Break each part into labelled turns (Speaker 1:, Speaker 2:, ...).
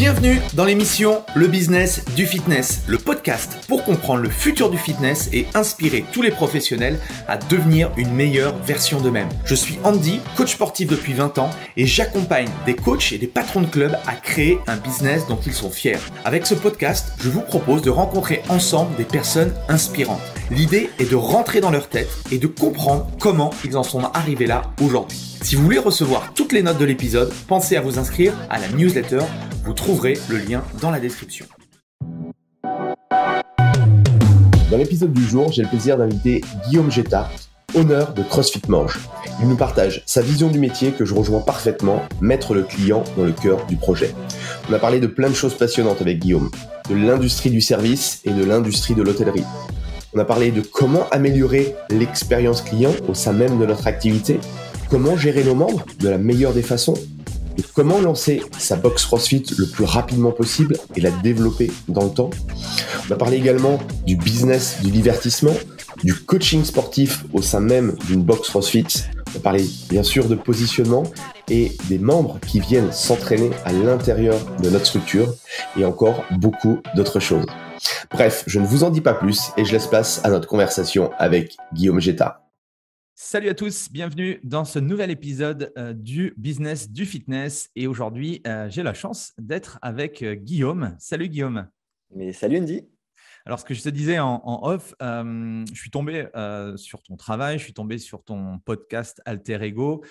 Speaker 1: Bienvenue dans l'émission Le Business du Fitness, le podcast pour comprendre le futur du fitness et inspirer tous les professionnels à devenir une meilleure version d'eux-mêmes. Je suis Andy, coach sportif depuis 20 ans et j'accompagne des coachs et des patrons de clubs à créer un business dont ils sont fiers. Avec ce podcast, je vous propose de rencontrer ensemble des personnes inspirantes. L'idée est de rentrer dans leur tête et de comprendre comment ils en sont arrivés là aujourd'hui. Si vous voulez recevoir toutes les notes de l'épisode, pensez à vous inscrire à la newsletter. Vous trouverez le lien dans la description.
Speaker 2: Dans l'épisode du jour, j'ai le plaisir d'inviter Guillaume Jetta, owner de CrossFit Morges. Il nous partage sa vision du métier que je rejoins parfaitement, mettre le client dans le cœur du projet. On a parlé de plein de choses passionnantes avec Guillaume, de l'industrie du service et de l'industrie de l'hôtellerie. On a parlé de comment améliorer l'expérience client au sein même de notre activité, comment gérer nos membres de la meilleure des façons, et comment lancer sa box CrossFit le plus rapidement possible et la développer dans le temps. On a parlé également du business du divertissement, du coaching sportif au sein même d'une box CrossFit. On a parlé bien sûr de positionnement et des membres qui viennent s'entraîner à l'intérieur de notre structure et encore beaucoup d'autres choses. Bref, je ne vous en dis pas plus et je laisse place à notre conversation avec Guillaume Jetta.
Speaker 3: Salut à tous, bienvenue dans ce nouvel épisode du Business du Fitness. Et aujourd'hui, j'ai la chance d'être avec Guillaume. Salut Guillaume.
Speaker 4: Mais salut Andy.
Speaker 3: Alors, ce que je te disais en off, je suis tombé sur ton travail, je suis tombé sur ton podcast Alter Ego.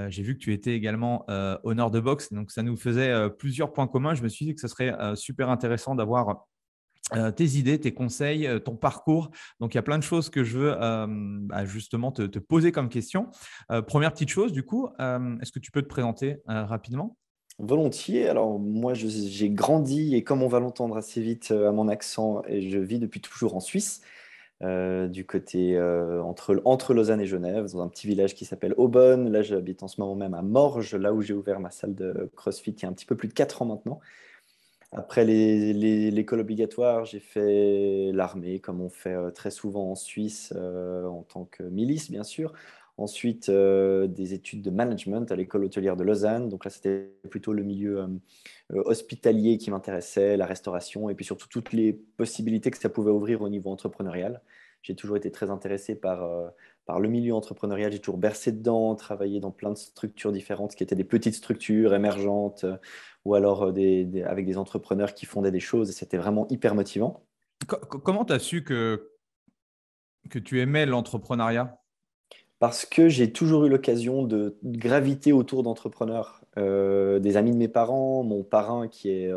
Speaker 3: J'ai vu que tu étais également owner de boxe, donc ça nous faisait plusieurs points communs. Je me suis dit que ce serait super intéressant d'avoir tes idées, tes conseils, ton parcours. Donc, il y a plein de choses que je veux justement te poser comme question. Première petite chose, du coup, est-ce que tu peux te présenter rapidement ?
Speaker 4: Volontiers. Alors moi, j'ai grandi et comme on va l'entendre assez vite à mon accent, et je vis depuis toujours en Suisse, du côté entre Lausanne et Genève, dans un petit village qui s'appelle Aubonne. Là, j'habite en ce moment même à Morges, là où j'ai ouvert ma salle de CrossFit il y a un petit peu plus de 4 ans maintenant. Après l'école obligatoire, j'ai fait l'armée, comme on fait très souvent en Suisse, en tant que milice, bien sûr. Ensuite, des études de management à l'école hôtelière de Lausanne. Donc là, c'était plutôt le milieu hospitalier qui m'intéressait, la restauration, et puis surtout toutes les possibilités que ça pouvait ouvrir au niveau entrepreneurial. J'ai toujours été très intéressé par le milieu entrepreneurial. J'ai toujours bercé dedans, travaillé dans plein de structures différentes, qui étaient des petites structures émergentes, ou alors avec des entrepreneurs qui fondaient des choses. Et c'était vraiment hyper motivant.
Speaker 3: Comment tu as su que tu aimais l'entrepreneuriat ?
Speaker 4: Parce que j'ai toujours eu l'occasion de graviter autour d'entrepreneurs, des amis de mes parents, mon parrain qui est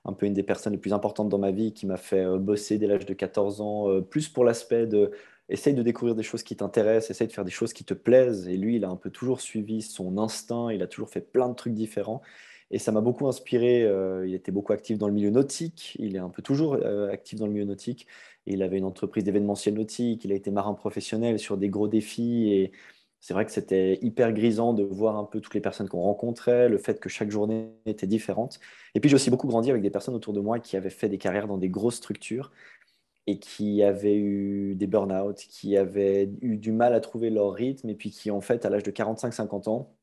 Speaker 4: un peu une des personnes les plus importantes dans ma vie, qui m'a fait bosser dès l'âge de 14 ans, plus pour l'aspect de essaye de découvrir des choses qui t'intéressent, essaye de faire des choses qui te plaisent. Et lui, il a un peu toujours suivi son instinct, il a toujours fait plein de trucs différents. Et ça m'a beaucoup inspiré. Il était beaucoup actif dans le milieu nautique, il est un peu toujours actif dans le milieu nautique. Et il avait une entreprise d'événementiel nautique, il a été marin professionnel sur des gros défis. Et c'est vrai que c'était hyper grisant de voir un peu toutes les personnes qu'on rencontrait, le fait que chaque journée était différente. Et puis j'ai aussi beaucoup grandi avec des personnes autour de moi qui avaient fait des carrières dans des grosses structures et qui avaient eu des burn-out, qui avaient eu du mal à trouver leur rythme et puis qui, en fait, à l'âge de 45-50 ans,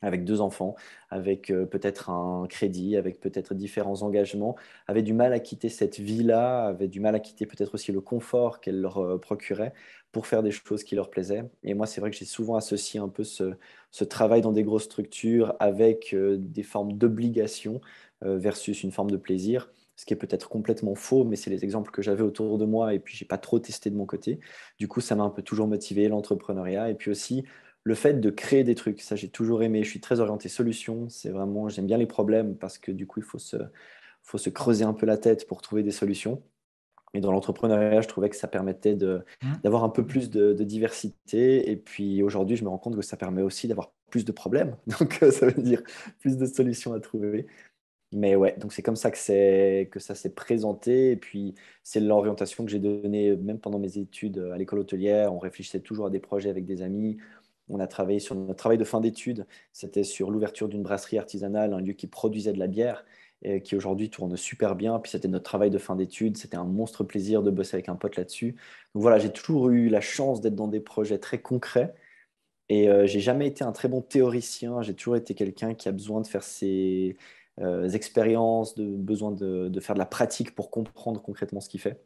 Speaker 4: avec 2 enfants, avec peut-être un crédit, avec peut-être différents engagements, avaient du mal à quitter cette vie-là, avaient du mal à quitter peut-être aussi le confort qu'elle leur procurait pour faire des choses qui leur plaisaient. Et moi, c'est vrai que j'ai souvent associé un peu ce travail dans des grosses structures avec des formes d'obligation versus une forme de plaisir, ce qui est peut-être complètement faux, mais c'est les exemples que j'avais autour de moi et puis j'ai pas trop testé de mon côté. Du coup, ça m'a un peu toujours motivé, l'entrepreneuriat, et puis aussi le fait de créer des trucs. Ça, j'ai toujours aimé. Je suis très orienté solution. C'est vraiment, j'aime bien les problèmes parce que du coup, il faut se creuser un peu la tête pour trouver des solutions. Et dans l'entrepreneuriat, je trouvais que ça permettait d'avoir un peu plus de diversité. Et puis aujourd'hui, je me rends compte que ça permet aussi d'avoir plus de problèmes. Donc, ça veut dire plus de solutions à trouver. Mais ouais, donc c'est comme ça que ça s'est présenté. Et puis, c'est l'orientation que j'ai donnée même pendant mes études à l'école hôtelière. On réfléchissait toujours à des projets avec des amis. On a travaillé sur notre travail de fin d'études. C'était sur l'ouverture d'une brasserie artisanale, un lieu qui produisait de la bière et qui aujourd'hui tourne super bien. Puis c'était notre travail de fin d'études. C'était un monstre plaisir de bosser avec un pote là-dessus. Donc voilà, j'ai toujours eu la chance d'être dans des projets très concrets. Et j'ai jamais été un très bon théoricien. J'ai toujours été quelqu'un qui a besoin de faire expériences, besoin de faire de la pratique pour comprendre concrètement ce qu'il fait.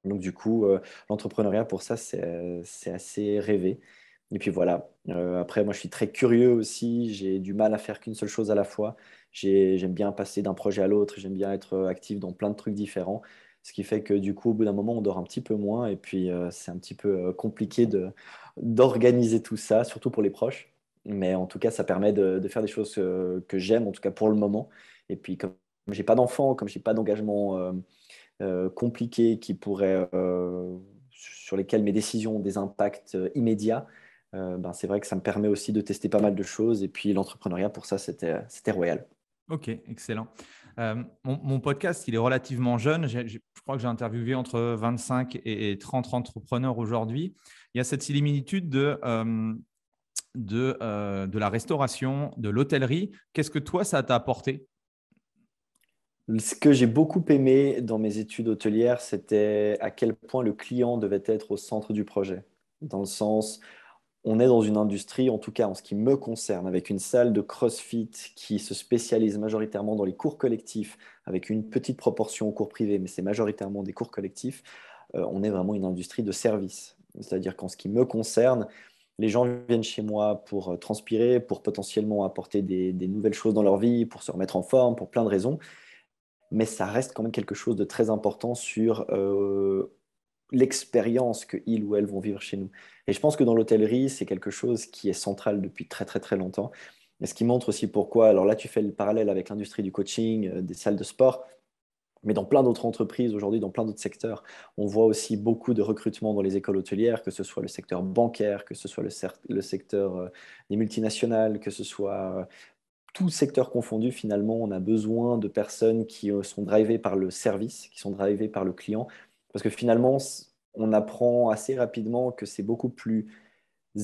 Speaker 4: Donc, du coup, l'entrepreneuriat, pour ça, c'est assez rêvé. Et puis voilà. Après, moi, je suis très curieux aussi. J'ai du mal à faire qu'une seule chose à la fois. J'aime bien passer d'un projet à l'autre. J'aime bien être actif dans plein de trucs différents. Ce qui fait que du coup, au bout d'un moment, on dort un petit peu moins. Et puis, c'est un petit peu compliqué d'organiser tout ça, surtout pour les proches. Mais en tout cas, ça permet de faire des choses que j'aime, en tout cas pour le moment. Et puis, comme j'ai pas d'enfant, comme j'ai pas d'engagement compliqués sur lesquels mes décisions ont des impacts immédiats, ben, c'est vrai que ça me permet aussi de tester pas mal de choses. Et puis l'entrepreneuriat, pour ça, c'était royal.
Speaker 3: Ok, excellent. Mon podcast, il est relativement jeune. Je crois que j'ai interviewé entre 25 et 30 entrepreneurs aujourd'hui. Il y a cette similitude de la restauration, de l'hôtellerie. Qu'est-ce que toi, ça t'a apporté?
Speaker 4: Ce que j'ai beaucoup aimé dans mes études hôtelières, c'était à quel point le client devait être au centre du projet. Dans le sens, on est dans une industrie, en tout cas en ce qui me concerne, avec une salle de CrossFit qui se spécialise majoritairement dans les cours collectifs, avec une petite proportion aux cours privés, mais c'est majoritairement des cours collectifs. On est vraiment une industrie de service. C'est-à-dire qu'en ce qui me concerne, les gens viennent chez moi pour transpirer, pour potentiellement apporter des nouvelles choses dans leur vie, pour se remettre en forme, pour plein de raisons. Mais ça reste quand même quelque chose de très important sur l'expérience que ils ou elles vont vivre chez nous. Et je pense que dans l'hôtellerie, c'est quelque chose qui est central depuis très très très longtemps. Et ce qui montre aussi pourquoi, alors là tu fais le parallèle avec l'industrie du coaching, des salles de sport, mais dans plein d'autres entreprises aujourd'hui, dans plein d'autres secteurs, on voit aussi beaucoup de recrutement dans les écoles hôtelières, que ce soit le secteur bancaire, que ce soit le secteur des multinationales, que ce soit tout secteur confondu, finalement, on a besoin de personnes qui sont drivées par le service, qui sont drivées par le client. Parce que finalement, on apprend assez rapidement que c'est beaucoup plus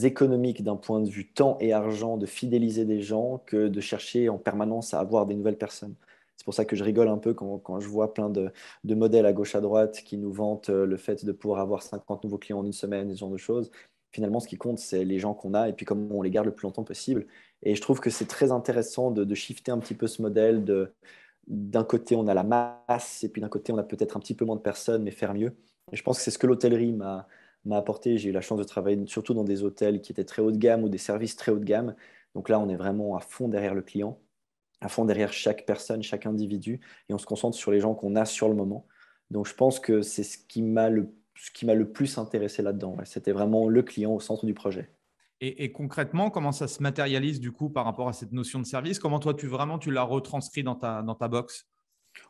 Speaker 4: économique d'un point de vue temps et argent de fidéliser des gens que de chercher en permanence à avoir des nouvelles personnes. C'est pour ça que je rigole un peu quand je vois plein de modèles à gauche à droite qui nous vantent le fait de pouvoir avoir 50 nouveaux clients en une semaine, ce genre de choses. Finalement, ce qui compte, c'est les gens qu'on a et puis comment on les garde le plus longtemps possible. Et je trouve que c'est très intéressant de shifter un petit peu ce modèle d'un côté, on a la masse et puis d'un côté, on a peut-être un petit peu moins de personnes, mais faire mieux. Et je pense que c'est ce que l'hôtellerie m'a apporté. J'ai eu la chance de travailler surtout dans des hôtels qui étaient très haut de gamme ou des services très haut de gamme. Donc là, on est vraiment à fond derrière le client, à fond derrière chaque personne, chaque individu, et on se concentre sur les gens qu'on a sur le moment. Donc je pense que c'est ce qui m'a le plus intéressé là-dedans. Ouais. C'était vraiment le client au centre du projet.
Speaker 3: Et concrètement, comment ça se matérialise du coup par rapport à cette notion de service? Comment toi, tu l'as retranscrit dans ta box?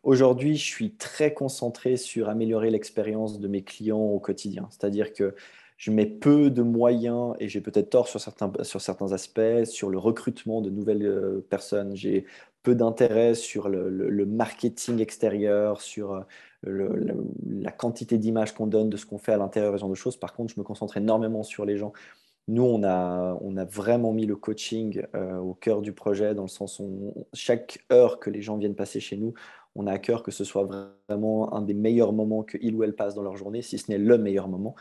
Speaker 4: Aujourd'hui, je suis très concentré sur améliorer l'expérience de mes clients au quotidien. C'est-à-dire que je mets peu de moyens, et j'ai peut-être tort sur certains aspects, sur le recrutement de nouvelles personnes. J'ai peu d'intérêt sur le marketing extérieur, sur la quantité d'images qu'on donne de ce qu'on fait à l'intérieur, ce genre de choses. Par contre, je me concentre énormément sur les gens. Nous, on a vraiment mis le coaching au cœur du projet, dans le sens où chaque heure que les gens viennent passer chez nous, on a à cœur que ce soit vraiment un des meilleurs moments qu'ils ou elles passent dans leur journée, si ce n'est le meilleur moment.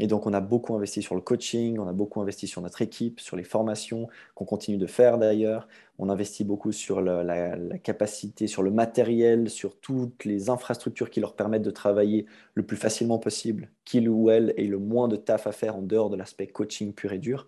Speaker 4: Et donc, on a beaucoup investi sur le coaching, on a beaucoup investi sur notre équipe, sur les formations qu'on continue de faire d'ailleurs. On investit beaucoup sur la capacité, sur le matériel, sur toutes les infrastructures qui leur permettent de travailler le plus facilement possible, qu'ils ou elles aient le moins de taf à faire en dehors de l'aspect coaching pur et dur.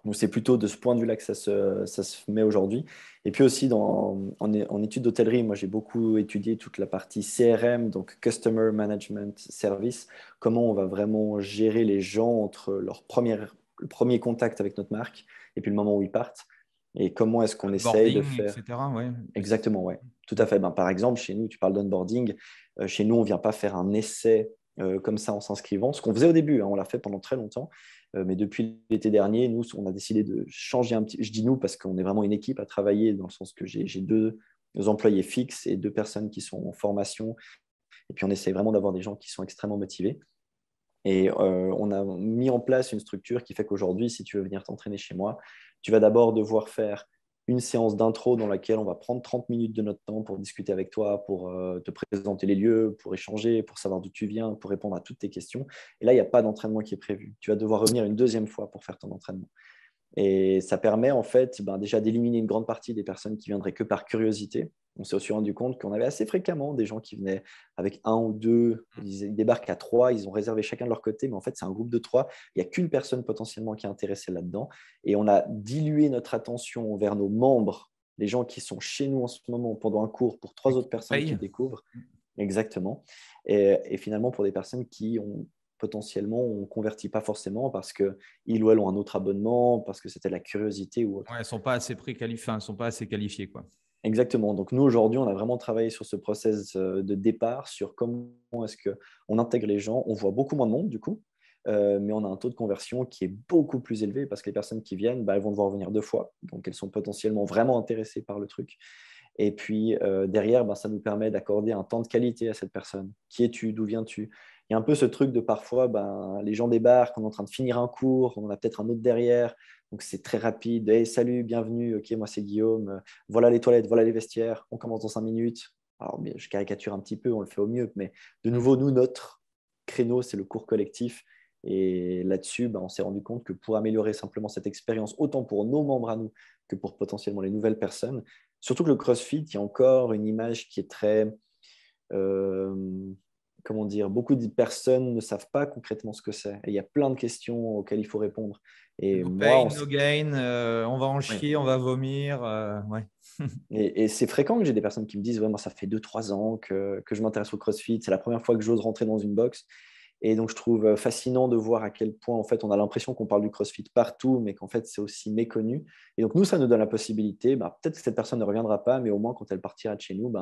Speaker 4: Donc, c'est plutôt de ce point de vue-là que ça se met aujourd'hui. Et puis aussi, en études d'hôtellerie, moi, j'ai beaucoup étudié toute la partie CRM, donc Customer Management Service, comment on va vraiment gérer les gens entre le premier contact avec notre marque et puis le moment où ils partent. Et comment est-ce qu'on essaye de
Speaker 3: Boarding,
Speaker 4: faire…
Speaker 3: etc. Ouais.
Speaker 4: Exactement, ouais. Tout à fait. Ben, par exemple, chez nous, tu parles d'onboarding. Chez nous, on ne vient pas faire un essai comme ça en s'inscrivant. Ce qu'on faisait au début, hein, on l'a fait pendant très longtemps. Mais depuis l'été dernier, nous, on a décidé de changer un petit… Je dis nous parce qu'on est vraiment une équipe à travailler, dans le sens que j'ai deux employés fixes et deux personnes qui sont en formation. Et puis, on essaie vraiment d'avoir des gens qui sont extrêmement motivés. Et on a mis en place une structure qui fait qu'aujourd'hui, si tu veux venir t'entraîner chez moi, tu vas d'abord devoir faire une séance d'intro dans laquelle on va prendre 30 minutes de notre temps pour discuter avec toi, pour te présenter les lieux, pour échanger, pour savoir d'où tu viens, pour répondre à toutes tes questions. Et là, il n'y a pas d'entraînement qui est prévu. Tu vas devoir revenir une deuxième fois pour faire ton entraînement. Et ça permet en fait déjà d'éliminer une grande partie des personnes qui viendraient que par curiosité. On s'est aussi rendu compte qu'on avait assez fréquemment des gens qui venaient avec un ou deux, ils débarquent à trois, ils ont réservé chacun de leur côté, mais en fait c'est un groupe de trois, il n'y a qu'une personne potentiellement qui est intéressée là-dedans. Et on a dilué notre attention vers nos membres, les gens qui sont chez nous en ce moment pendant un cours pour trois autres personnes qui découvrent. Exactement. Et finalement pour des personnes qui ont potentiellement, on ne convertit pas forcément parce qu'ils ou elles ont un autre abonnement, parce que c'était la curiosité ou autre.
Speaker 3: Ouais, elles ne sont pas assez préqualifiées, elles ne sont pas assez qualifiées, quoi.
Speaker 4: Exactement. Donc, nous, aujourd'hui, on a vraiment travaillé sur ce process de départ, sur comment est-ce qu'on intègre les gens. On voit beaucoup moins de monde, du coup, mais on a un taux de conversion qui est beaucoup plus élevé parce que les personnes qui viennent, elles vont devoir venir 2 fois. Donc, elles sont potentiellement vraiment intéressées par le truc. Et puis, derrière, ça nous permet d'accorder un temps de qualité à cette personne. Qui es-tu? D'où viens-tu? Il y a un peu ce truc de parfois, les gens débarquent, on est en train de finir un cours, on en a peut-être un autre derrière. Donc, c'est très rapide. Hey, salut, bienvenue. OK, moi, c'est Guillaume. Voilà les toilettes, voilà les vestiaires. On commence dans 5 minutes. Alors, bien, je caricature un petit peu, on le fait au mieux. Mais de nouveau, nous, notre créneau, c'est le cours collectif. Et là-dessus, on s'est rendu compte que pour améliorer simplement cette expérience, autant pour nos membres à nous que pour potentiellement les nouvelles personnes, surtout que le CrossFit, il y a encore une image qui est très… comment dire, beaucoup de personnes ne savent pas concrètement ce que c'est. Et il y a plein de questions auxquelles il faut répondre. Et
Speaker 3: No
Speaker 4: moi,
Speaker 3: pain, no gain, on va en chier, on va vomir. Ouais.
Speaker 4: Et c'est fréquent que j'ai des personnes qui me disent ouais, moi, ça fait 2-3 ans que je m'intéresse au CrossFit. C'est la première fois que j'ose rentrer dans une box. Et donc, je trouve fascinant de voir à quel point, en fait, on a l'impression qu'on parle du CrossFit partout, mais qu'en fait, c'est aussi méconnu. Et donc, nous, ça nous donne la possibilité, peut-être que cette personne ne reviendra pas, mais au moins, quand elle partira de chez nous,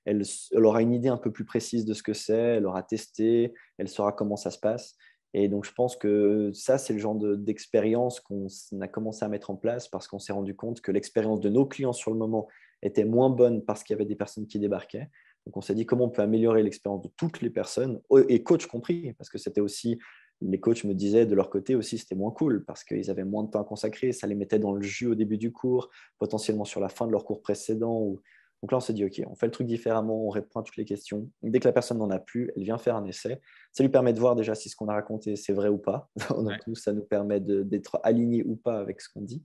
Speaker 4: elle aura une idée un peu plus précise de ce que c'est, elle aura testé, elle saura comment ça se passe. Et donc, je pense que ça, c'est le genre d'expérience qu'on a commencé à mettre en place parce qu'on s'est rendu compte que l'expérience de nos clients sur le moment était moins bonne parce qu'il y avait des personnes qui débarquaient. Donc, on s'est dit comment on peut améliorer l'expérience de toutes les personnes, et coach compris, parce que c'était aussi, les coachs me disaient de leur côté aussi, c'était moins cool parce qu'ils avaient moins de temps à consacrer, ça les mettait dans le jus au début du cours, potentiellement sur la fin de leur cours précédent. Donc là, on s'est dit, OK, on fait le truc différemment, on répond à toutes les questions. Dès que la personne n'en a plus, elle vient faire un essai. Ça lui permet de voir déjà si ce qu'on a raconté, c'est vrai ou pas. Donc, nous, ça nous permet d'être aligné ou pas avec ce qu'on dit.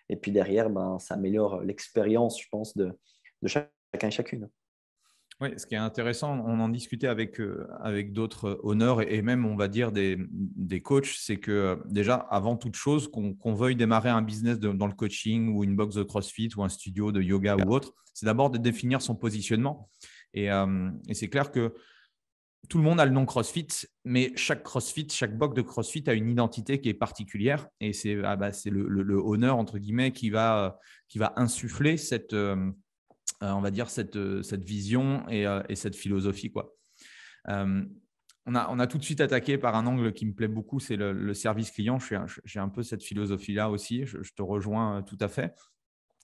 Speaker 4: Et puis derrière, ça améliore l'expérience, je pense, de chacun et chacune.
Speaker 3: Oui, ce qui est intéressant, on en discutait avec d'autres honneurs et même, on va dire, des coachs, c'est que déjà, avant toute chose, qu'on veuille démarrer un business dans le coaching ou une box de CrossFit ou un studio de yoga ou autre, c'est d'abord de définir son positionnement. Et c'est clair que tout le monde a le nom CrossFit, mais chaque CrossFit, chaque box de CrossFit a une identité qui est particulière et c'est le honneur, entre guillemets, qui va insuffler cette… on va dire cette vision et cette philosophie, quoi. On a tout de suite attaqué par un angle qui me plaît beaucoup, c'est le service client. J'ai un peu cette philosophie-là aussi. Je te rejoins tout à fait.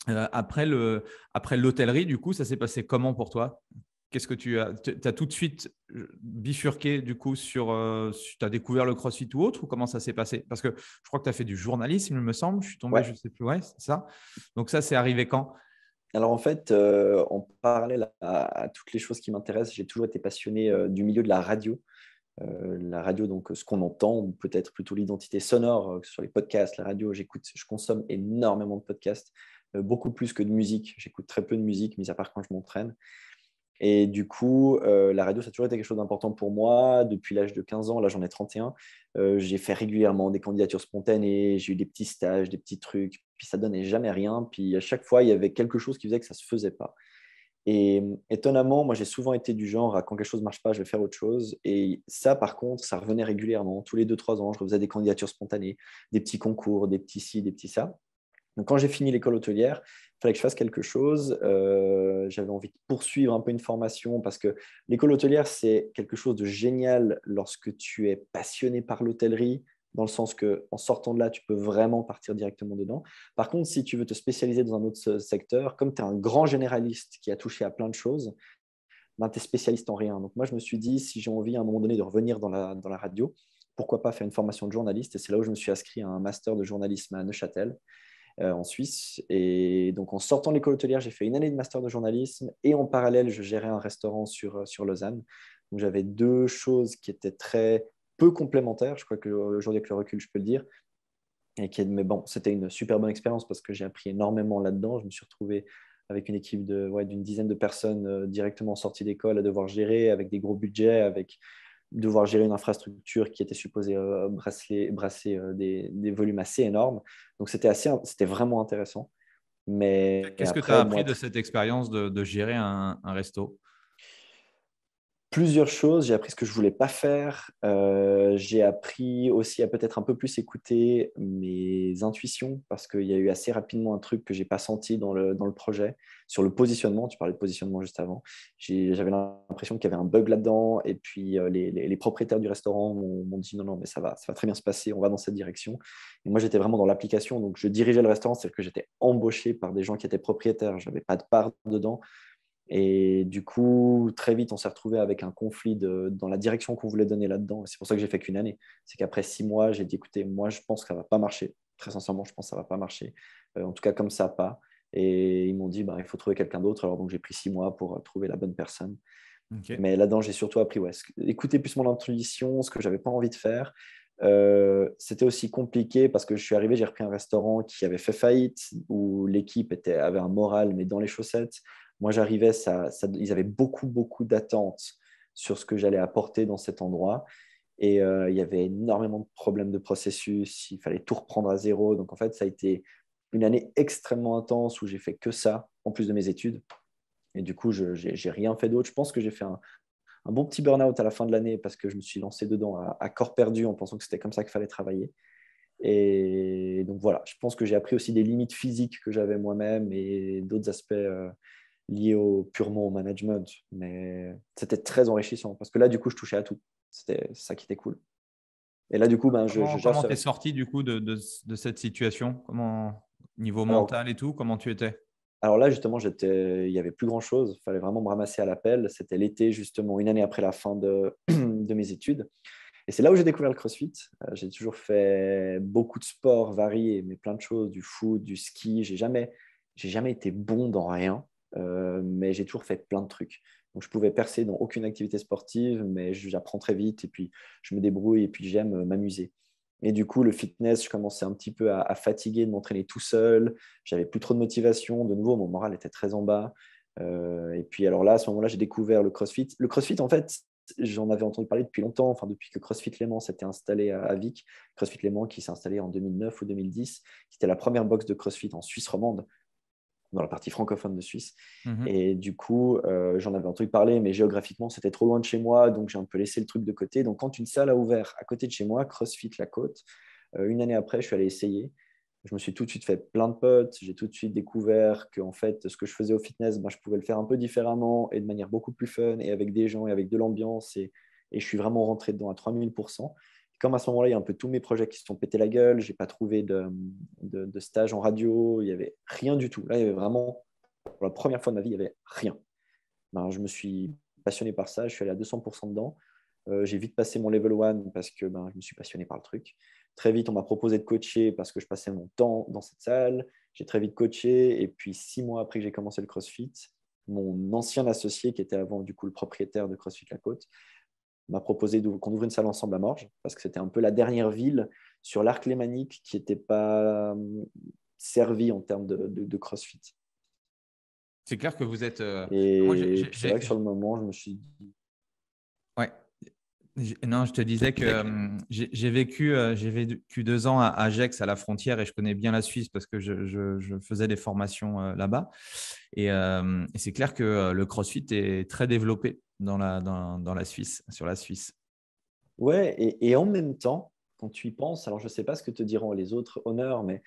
Speaker 3: Après l'hôtellerie, du coup, ça s'est passé comment pour toi? Qu'est-ce que tu as tout de suite bifurqué du coup tu as découvert le CrossFit ou autre, ou comment ça s'est passé? Parce que je crois que tu as fait du journalisme, il me semble. Je suis tombé, je ne sais plus. Ouais, c'est ça. Donc ça, c'est arrivé quand?
Speaker 4: Alors en fait, en parallèle à toutes les choses qui m'intéressent, j'ai toujours été passionné du milieu de la radio. La radio, donc ce qu'on entend, ou peut-être plutôt l'identité sonore, sur les podcasts, la radio, je consomme énormément de podcasts, beaucoup plus que de musique. J'écoute très peu de musique, mis à part quand je m'entraîne. Et du coup, la radio, ça a toujours été quelque chose d'important pour moi. Depuis l'âge de 15 ans, là j'en ai 31, j'ai fait régulièrement des candidatures spontanées, j'ai eu des petits stages, des petits trucs, puis ça donnait jamais rien. Puis à chaque fois, il y avait quelque chose qui faisait que ça ne se faisait pas. Et étonnamment, moi j'ai souvent été du genre à quand quelque chose ne marche pas, je vais faire autre chose. Et ça, par contre, ça revenait régulièrement. Tous les 2-3 ans, je refaisais des candidatures spontanées, des petits concours, des petits ci, des petits ça. Donc, quand j'ai fini l'école hôtelière, il fallait que je fasse quelque chose. J'avais envie de poursuivre un peu une formation parce que l'école hôtelière, c'est quelque chose de génial lorsque tu es passionné par l'hôtellerie, dans le sens qu'en sortant de là, tu peux vraiment partir directement dedans. Par contre, si tu veux te spécialiser dans un autre secteur, comme tu es un grand généraliste qui a touché à plein de choses, tu es spécialiste en rien. Donc, moi, je me suis dit, si j'ai envie à un moment donné de revenir dans la radio, pourquoi pas faire une formation de journaliste? Et c'est là où je me suis inscrit à un master de journalisme à Neuchâtel, en Suisse. Et donc, en sortant de l'école hôtelière, j'ai fait une année de master de journalisme et en parallèle, je gérais un restaurant sur Lausanne. Donc, j'avais deux choses qui étaient très peu complémentaires. Je crois qu'aujourd'hui, avec le recul, je peux le dire. Mais bon, c'était une super bonne expérience parce que j'ai appris énormément là-dedans. Je me suis retrouvé avec une équipe d'une dizaine de personnes directement sorties d'école à devoir gérer avec des gros budgets, avec devoir gérer une infrastructure qui était supposée brasser des volumes assez énormes. Donc, c'était vraiment intéressant. Mais
Speaker 3: Qu'est-ce que tu as
Speaker 4: après,
Speaker 3: appris
Speaker 4: moi,
Speaker 3: de cette expérience de gérer un resto?
Speaker 4: plusieurs choses. J'ai appris ce que je voulais pas faire. J'ai appris aussi à peut-être un peu plus écouter mes intuitions parce qu'il y a eu assez rapidement un truc que j'ai pas senti dans le projet sur le positionnement. Tu parlais de positionnement juste avant. J'avais l'impression qu'il y avait un bug là-dedans et puis les propriétaires du restaurant m'ont dit non, mais ça va très bien se passer. On va dans cette direction. Et moi, j'étais vraiment dans l'application. Donc, je dirigeais le restaurant, c'est-à-dire que j'étais embauché par des gens qui étaient propriétaires. Je n'avais pas de part dedans. Et du coup, très vite, on s'est retrouvé avec un conflit dans la direction qu'on voulait donner là-dedans. Et c'est pour ça que j'ai fait qu'une année. C'est qu'après 6 mois, j'ai dit, écoutez, moi, je pense que ça ne va pas marcher. Très sincèrement, je pense que ça ne va pas marcher. En tout cas, comme ça, pas. Et ils m'ont dit, il faut trouver quelqu'un d'autre. Alors, donc, j'ai pris 6 mois pour trouver la bonne personne.
Speaker 3: Okay.
Speaker 4: Mais là-dedans, j'ai surtout appris, écouter plus mon intuition, ce que je n'avais pas envie de faire. C'était aussi compliqué parce que je suis arrivé, j'ai repris un restaurant qui avait fait faillite, où l'équipe avait un moral, mais dans les chaussettes. Moi, j'arrivais, ils avaient beaucoup, beaucoup d'attentes sur ce que j'allais apporter dans cet endroit. Et il y avait énormément de problèmes de processus. Il fallait tout reprendre à zéro. Donc, en fait, ça a été une année extrêmement intense où j'ai fait que ça, en plus de mes études. Et du coup, je n'ai rien fait d'autre. Je pense que j'ai fait un bon petit burn-out à la fin de l'année parce que je me suis lancé dedans à corps perdu en pensant que c'était comme ça qu'il fallait travailler. Et donc, voilà, je pense que j'ai appris aussi des limites physiques que j'avais moi-même et d'autres aspects liés purement au management. Mais c'était très enrichissant parce que là, du coup, je touchais à tout. C'était ça qui était cool. Et là, du coup,
Speaker 3: Comment tu es sorti du coup de cette situation? Niveau mental et tout, comment tu étais?
Speaker 4: Alors là, justement, il n'y avait plus grand-chose. Il fallait vraiment me ramasser à l'appel. C'était l'été, justement, une année après la fin de mes études. Et c'est là où j'ai découvert le CrossFit. J'ai toujours fait beaucoup de sports variés, mais plein de choses, du foot, du ski. J'ai jamais été bon dans rien, mais j'ai toujours fait plein de trucs. Donc, je pouvais percer dans aucune activité sportive, mais j'apprends très vite et puis je me débrouille et puis j'aime m'amuser. Et du coup, le fitness, je commençais un petit peu à fatiguer de m'entraîner tout seul. J'avais plus trop de motivation. De nouveau, mon moral était très en bas. Et puis, alors là, à ce moment-là, j'ai découvert le CrossFit. Le CrossFit, en fait, j'en avais entendu parler depuis longtemps, enfin depuis que CrossFit Léman s'était installé à Vic. CrossFit Léman qui s'est installé en 2009 ou 2010. C'était la première box de CrossFit en Suisse romande, dans la partie francophone de Suisse. Et du coup, j'en avais entendu parler, mais géographiquement, c'était trop loin de chez moi, donc j'ai un peu laissé le truc de côté. Donc quand une salle a ouvert à côté de chez moi, CrossFit La Côte, une année après, je suis allé essayer. Je me suis tout de suite fait plein de potes. J'ai tout de suite découvert que en fait, ce que je faisais au fitness, je pouvais le faire un peu différemment et de manière beaucoup plus fun et avec des gens et avec de l'ambiance. Et je suis vraiment rentré dedans à 3000%. Comme à ce moment-là, il y a un peu tous mes projets qui se sont pétés la gueule. Je n'ai pas trouvé de stage en radio. Il n'y avait rien du tout. Là, il y avait vraiment, pour la première fois de ma vie, il n'y avait rien. Je me suis passionné par ça. Je suis allé à 200% dedans. J'ai vite passé mon level 1 parce que je me suis passionné par le truc. Très vite, on m'a proposé de coacher parce que je passais mon temps dans cette salle. J'ai très vite coaché. Et puis, 6 mois après que j'ai commencé le CrossFit, mon ancien associé, qui était avant du coup le propriétaire de CrossFit La Côte, m'a proposé qu'on ouvre une salle ensemble à Morges parce que c'était un peu la dernière ville sur l'arc lémanique qui n'était pas servie en termes de CrossFit.
Speaker 3: C'est clair que vous êtes…
Speaker 4: Et c'est vrai que sur le moment, je me suis dit…
Speaker 3: Ouais. Non, je te disais que j'ai vécu 2 ans à Gex, à la frontière, et je connais bien la Suisse parce que je faisais des formations là-bas. Et c'est clair que le CrossFit est très développé dans la Suisse, sur la Suisse.
Speaker 4: Ouais, et en même temps, quand tu y penses, alors je ne sais pas ce que te diront les autres honneurs, mais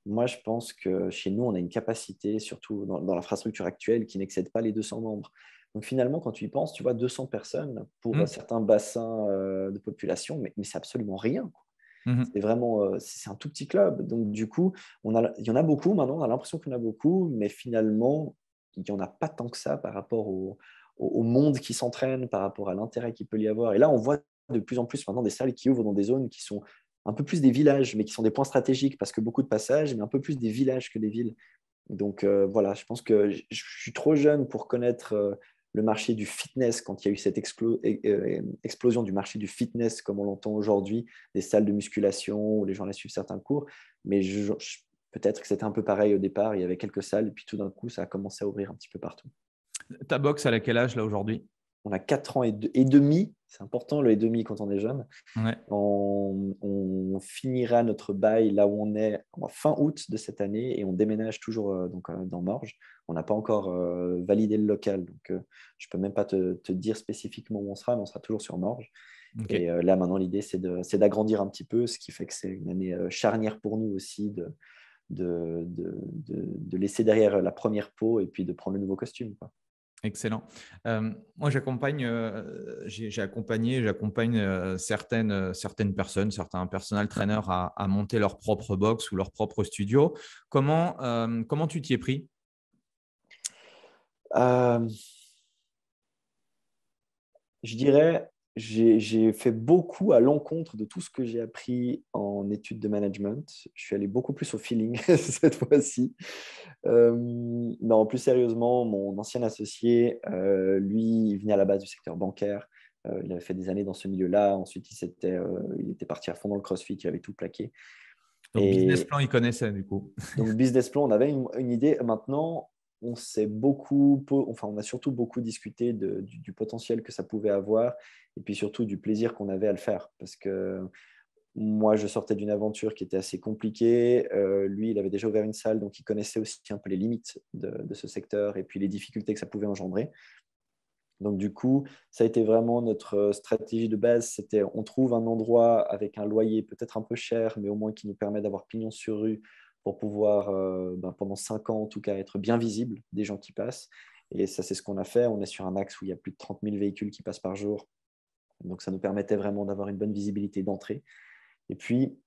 Speaker 4: moi, je pense que chez nous, on a une capacité, surtout dans l'infrastructure actuelle, qui n'excède pas les 200 membres. Donc finalement, quand tu y penses, tu vois 200 personnes pour certains bassins de population, mais c'est absolument rien. C'est vraiment, c'est un tout petit club. Donc du coup, il y en a beaucoup maintenant, on a l'impression qu'il y en a beaucoup, mais finalement, il n'y en a pas tant que ça par rapport au monde qui s'entraîne, par rapport à l'intérêt qu'il peut y avoir. Et là, on voit de plus en plus maintenant des salles qui ouvrent dans des zones qui sont un peu plus des villages, mais qui sont des points stratégiques parce que beaucoup de passages, mais un peu plus des villages que des villes. Donc voilà, je pense que je suis trop jeune pour connaître le marché du fitness, quand il y a eu cette explosion du marché du fitness, comme on l'entend aujourd'hui, des salles de musculation où les gens allaient suivre certains cours. Mais peut-être que c'était un peu pareil au départ. Il y avait quelques salles et puis tout d'un coup, ça a commencé à ouvrir un petit peu partout.
Speaker 3: Ta box, elle a quel âge là aujourd'hui?
Speaker 4: On a 4 ans et demi. C'est important le et demi quand on est jeune.
Speaker 3: Ouais.
Speaker 4: On finira notre bail là où on est en fin août de cette année et on déménage toujours dans Morges. On n'a pas encore validé le local, donc je ne peux même pas te dire spécifiquement où on sera, mais on sera toujours sur Morges.
Speaker 3: Okay.
Speaker 4: Et là, maintenant, l'idée, c'est d'agrandir un petit peu, ce qui fait que c'est une année charnière pour nous aussi de laisser derrière la première peau et puis de prendre le nouveau costume, quoi.
Speaker 3: Excellent. Moi, j'accompagne certaines personnes, certains personal trainers à monter leur propre box ou leur propre studio. Comment tu t'y es pris?
Speaker 4: Je dirais, j'ai fait beaucoup à l'encontre de tout ce que j'ai appris en études de management. Je suis allé beaucoup plus au feeling cette fois-ci. Non, plus sérieusement, mon ancien associé, lui, il venait à la base du secteur bancaire. Il avait fait des années dans ce milieu-là. Ensuite, il était parti à fond dans le CrossFit. Il avait tout plaqué.
Speaker 3: Donc, business plan, il connaissait du coup.
Speaker 4: Donc, business plan, on avait une idée. Maintenant, on a surtout beaucoup discuté du potentiel que ça pouvait avoir et puis surtout du plaisir qu'on avait à le faire. Parce que moi, je sortais d'une aventure qui était assez compliquée. Lui, il avait déjà ouvert une salle, donc il connaissait aussi un peu les limites de ce secteur et puis les difficultés que ça pouvait engendrer. Donc, du coup, ça a été vraiment notre stratégie de base. C'était on trouve un endroit avec un loyer peut-être un peu cher, mais au moins qui nous permet d'avoir pignon sur rue pour pouvoir, pendant 5 ans en tout cas, être bien visible des gens qui passent. Et ça, c'est ce qu'on a fait. On est sur un axe où il y a plus de 30 000 véhicules qui passent par jour. Donc, ça nous permettait vraiment d'avoir une bonne visibilité d'entrée. Et puis,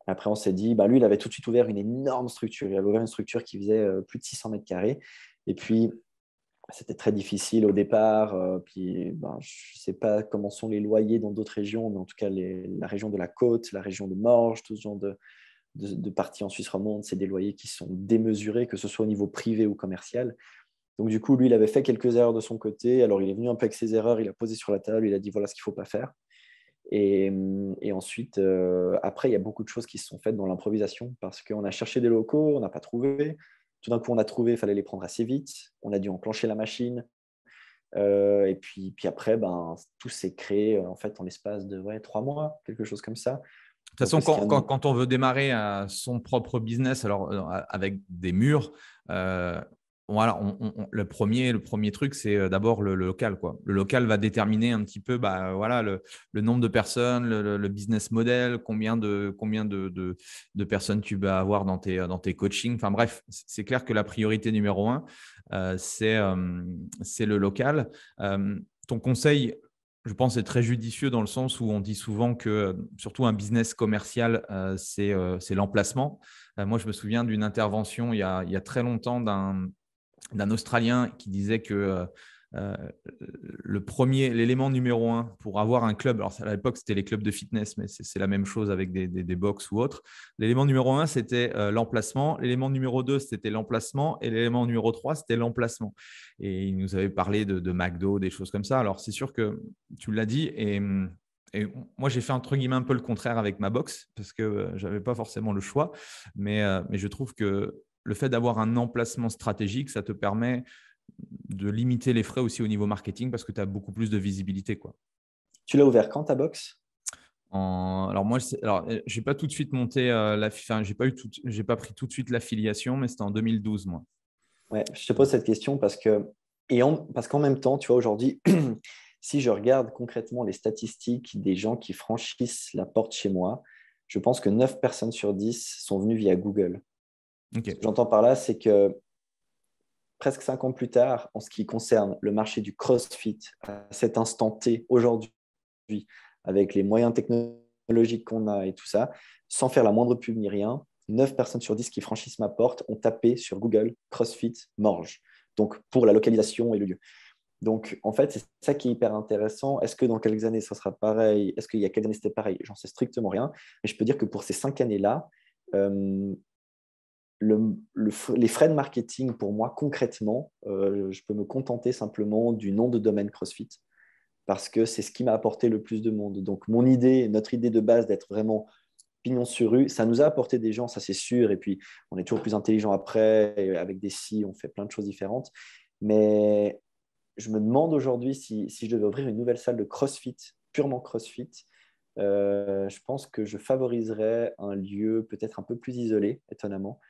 Speaker 4: après, on s'est dit, lui, il avait tout de suite ouvert une énorme structure. Il avait ouvert une structure qui faisait plus de 600 mètres carrés. Et puis, c'était très difficile au départ. Je ne sais pas comment sont les loyers dans d'autres régions, mais en tout cas, la région de la Côte, la région de Morges, tout ce genre de parties en Suisse romande, c'est des loyers qui sont démesurés, que ce soit au niveau privé ou commercial. Donc, du coup, lui, il avait fait quelques erreurs de son côté. Alors, il est venu un peu avec ses erreurs, il a posé sur la table, il a dit voilà ce qu'il ne faut pas faire. Et ensuite, après, il y a beaucoup de choses qui se sont faites dans l'improvisation parce qu'on a cherché des locaux, on n'a pas trouvé. Tout d'un coup, on a trouvé, il fallait les prendre assez vite. On a dû enclencher la machine. Et puis après, tout s'est créé en fait en l'espace de 3 mois, quelque chose comme ça.
Speaker 3: De toute façon, quand on veut démarrer son propre business, alors avec des murs, voilà, le premier truc, c'est d'abord le local, quoi. Le local va déterminer un petit peu voilà, le nombre de personnes, le business model, combien de personnes tu vas avoir dans tes coachings. Enfin bref, c'est clair que la priorité numéro 1, c'est le local. Ton conseil, je pense, est très judicieux dans le sens où on dit souvent que, surtout un business commercial, c'est l'emplacement. Moi, je me souviens d'une intervention il y a très longtemps d'un Australien qui disait que l'élément numéro 1 pour avoir un club, alors à l'époque c'était les clubs de fitness, mais c'est la même chose avec des box ou autres. L'élément numéro 1 c'était l'emplacement, l'élément numéro 2 c'était l'emplacement et l'élément numéro 3 c'était l'emplacement. Et il nous avait parlé de McDo, des choses comme ça. Alors c'est sûr que tu l'as dit et moi, j'ai fait entre guillemets un peu le contraire avec ma box parce que je n'avais pas forcément le choix. Mais je trouve que le fait d'avoir un emplacement stratégique, ça te permet de limiter les frais aussi au niveau marketing parce que tu as beaucoup plus de visibilité, quoi.
Speaker 4: Tu l'as ouvert quand ta box?
Speaker 3: Alors moi, j'ai pas tout de suite monté j'ai pas pris tout de suite l'affiliation, mais c'était en 2012, moi.
Speaker 4: Ouais, je te pose cette question parce qu'en même temps, tu vois, aujourd'hui, si je regarde concrètement les statistiques des gens qui franchissent la porte chez moi, je pense que 9 personnes sur 10 sont venues via Google.
Speaker 3: Okay.
Speaker 4: Ce que j'entends par là, c'est que presque 5 ans plus tard, en ce qui concerne le marché du CrossFit, à cet instant T, aujourd'hui, avec les moyens technologiques qu'on a et tout ça, sans faire la moindre pub ni rien, 9 personnes sur 10 qui franchissent ma porte ont tapé sur Google CrossFit Morges, donc pour la localisation et le lieu. Donc, en fait, c'est ça qui est hyper intéressant. Est-ce que dans quelques années, ça sera pareil? Est-ce qu'il y a quelques années, c'était pareil? J'en sais strictement rien. Mais je peux dire que pour ces 5 années-là, les frais de marketing, pour moi, concrètement, je peux me contenter simplement du nom de domaine CrossFit parce que c'est ce qui m'a apporté le plus de monde. Donc, notre idée de base d'être vraiment pignon sur rue, ça nous a apporté des gens, ça c'est sûr. Et puis, on est toujours plus intelligent après. Et avec des si, on fait plein de choses différentes. Mais je me demande aujourd'hui si je devais ouvrir une nouvelle salle de CrossFit, purement CrossFit. Je pense que je favoriserais un lieu peut-être un peu plus isolé, étonnamment,